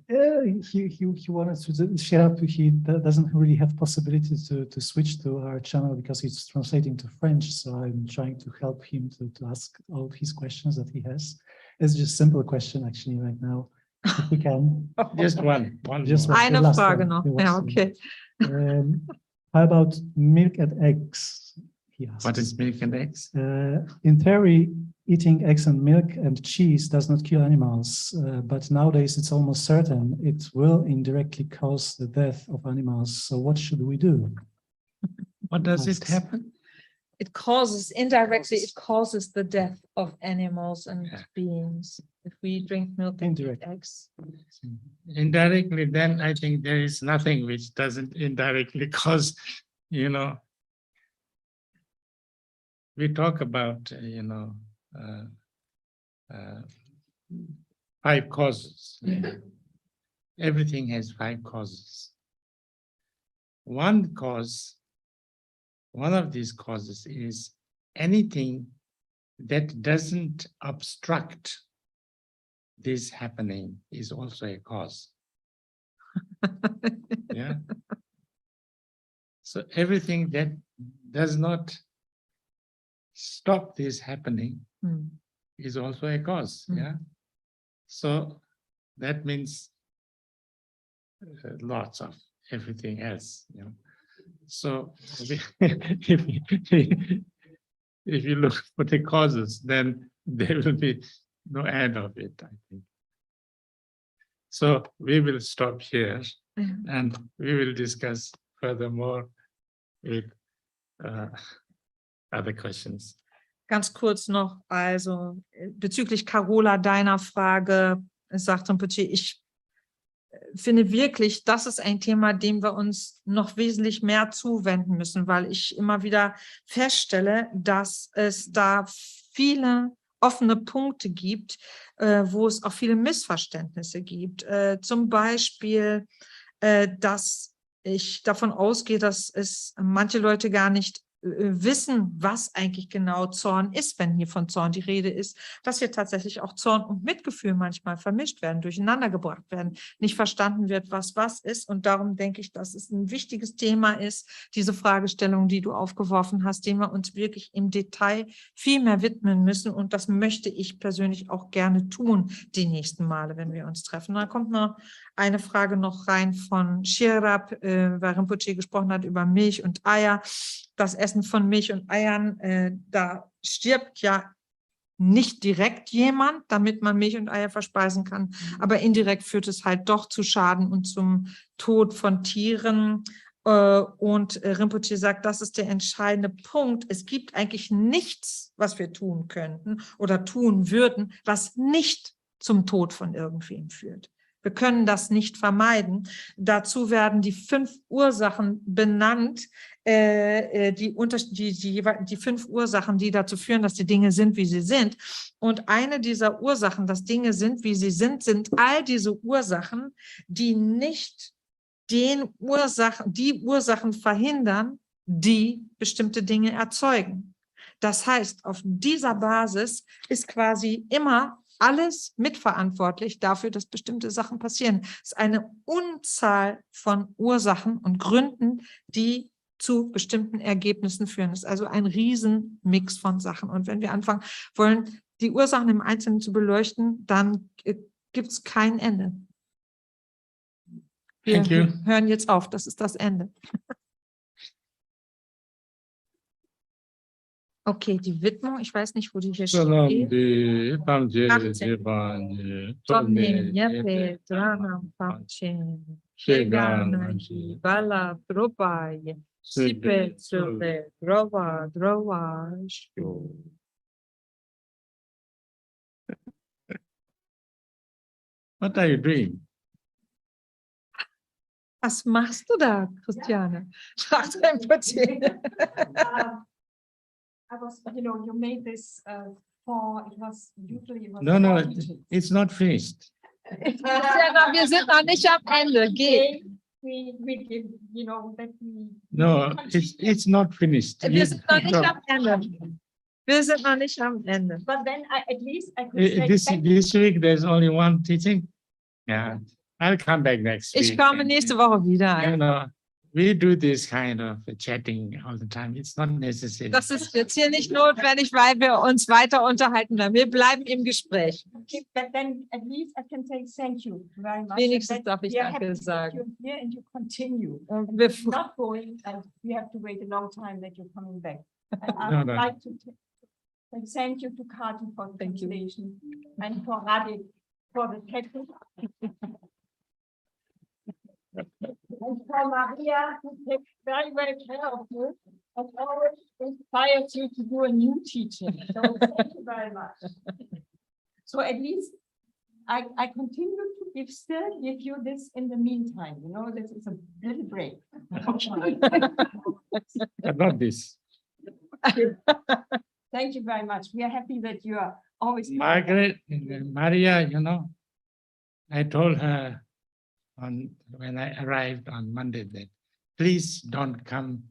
He wanted to share up. He doesn't really have possibility to switch to our channel because he's translating to French. So I'm trying to help him to ask all of his questions that he has. It's just a simple question actually right now. If we can. Just one. Just More. Eine last Frage one. noch. The Ja, last one. okay. How about milk and eggs? He asks. What is milk and eggs? In theory, eating eggs and milk and cheese does not kill animals, but nowadays it's almost certain it will indirectly cause the death of animals. So what should we do? What does it happen? It causes, indirectly, it causes the death of animals and Yeah. beings if we drink milk and eat Indirect. eggs. Indirectly, then I think there is nothing which doesn't indirectly cause, you know. We talk about, you know, 5 causes. Everything has 5 causes. One of these causes is anything that doesn't obstruct this happening is also a cause. Yeah. So everything that does not stop this happening is also a cause. Yeah. So that means lots of everything else. You know. So if you look for the causes, then there will be no end of it, I think. So we will stop here and we will discuss furthermore with other questions. Ganz kurz noch, also bezüglich Carola, deiner Frage, sagt Rinpoche, ich finde wirklich, das ist ein Thema, dem wir uns noch wesentlich mehr zuwenden müssen, weil ich immer wieder feststelle, dass es da viele offene Punkte gibt, wo es auch viele Missverständnisse gibt. Zum Beispiel, dass ich davon ausgehe, dass es manche Leute gar nicht wissen, was eigentlich genau Zorn ist, wenn hier von Zorn die Rede ist, dass hier tatsächlich auch Zorn und Mitgefühl manchmal vermischt werden, durcheinander gebracht werden, nicht verstanden wird, was ist. Und darum denke ich, dass es ein wichtiges Thema ist, diese Fragestellung, die du aufgeworfen hast, dem wir uns wirklich im Detail viel mehr widmen müssen. Und das möchte ich persönlich auch gerne tun, die nächsten Male, wenn wir uns treffen. Da kommt noch eine Frage noch rein von Shirab, weil Rinpoche gesprochen hat über Milch und Eier. Das Essen von Milch und Eiern, da stirbt ja nicht direkt jemand, damit man Milch und Eier verspeisen kann, aber indirekt führt es halt doch zu Schaden und zum Tod von Tieren. Und Rinpoche sagt, das ist der entscheidende Punkt. Es gibt eigentlich nichts, was wir tun könnten oder tun würden, was nicht zum Tod von irgendwem führt. Wir können das nicht vermeiden. Dazu werden die 5 Ursachen benannt, die 5 Ursachen, die dazu führen, dass die Dinge sind, wie sie sind. Und eine dieser Ursachen, dass Dinge sind, wie sie sind all diese Ursachen, die nicht die Ursachen verhindern, die bestimmte Dinge erzeugen. Das heißt, auf dieser Basis ist quasi immer alles mitverantwortlich dafür, dass bestimmte Sachen passieren. Es ist eine Unzahl von Ursachen und Gründen, die zu bestimmten Ergebnissen führen. Es ist also ein Riesenmix von Sachen. Und wenn wir anfangen wollen, die Ursachen im Einzelnen zu beleuchten, dann gibt es kein Ende. Wir Thank you. hören jetzt auf, das ist das Ende. Okay, die Widmung, ich weiß nicht, wo die hier Salam steht. di tamje 18. jebanye Tomne, tome Yepe, Dranam, Pamchen, Shegana Shegana, Bala, Dropai, Sipe, Supe, Drova, Drova, Shio. What are you doing? Was machst du da, Christiane? Nach deinem Putzing. I was, you made this for, it was usually. It was No, no, for teaching. it's not finished. Christiane, wir sind noch nicht am Ende. Geh. We give, that we. No, it's not finished. Wir sind noch nicht am Ende. Wir sind noch nicht am Ende. But then at least I could say. This week there's only one teaching. Yeah, I'll come back next week. Ich komme nächste Woche wieder. You know, we do this kind of chatting all the time. It's not necessary. Das ist jetzt hier nicht notwendig, weil wir uns weiter unterhalten werden. Wir bleiben im Gespräch. Okay, but then at least I can say thank you very much. Wenigstens That darf ich we are Danke happy that sagen. you're here and you continue. Und wir, It's not going, and we have to wait a long time that you're coming back. And I No, would no. like to say thank you to Kati for the Thank you. translation and for Radek for the technique. And for Maria, who takes very, very care of you and always inspires you to do a new teaching. So thank you very much. So at least I continue to still give you this in the meantime, this is a little break. But not this. Thank you very much. We are happy that you are always. Margaret, Maria, I told her when I arrived on Monday that please don't come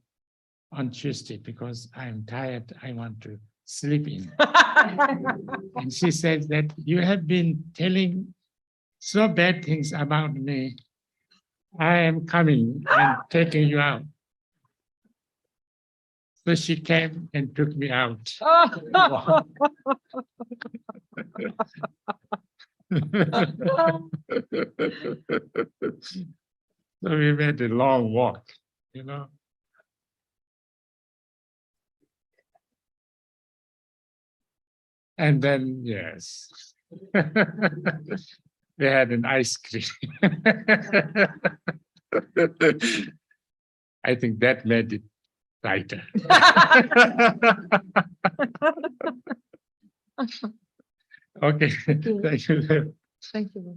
on Tuesday because I'm tired. I want to sleep in. And she said that you have been telling so bad things about me. I am coming and taking you out. So she came and took me out. So we made a long walk, And then, yes, we had an ice cream. I think that made it lighter. Okay, thank you. Thank you.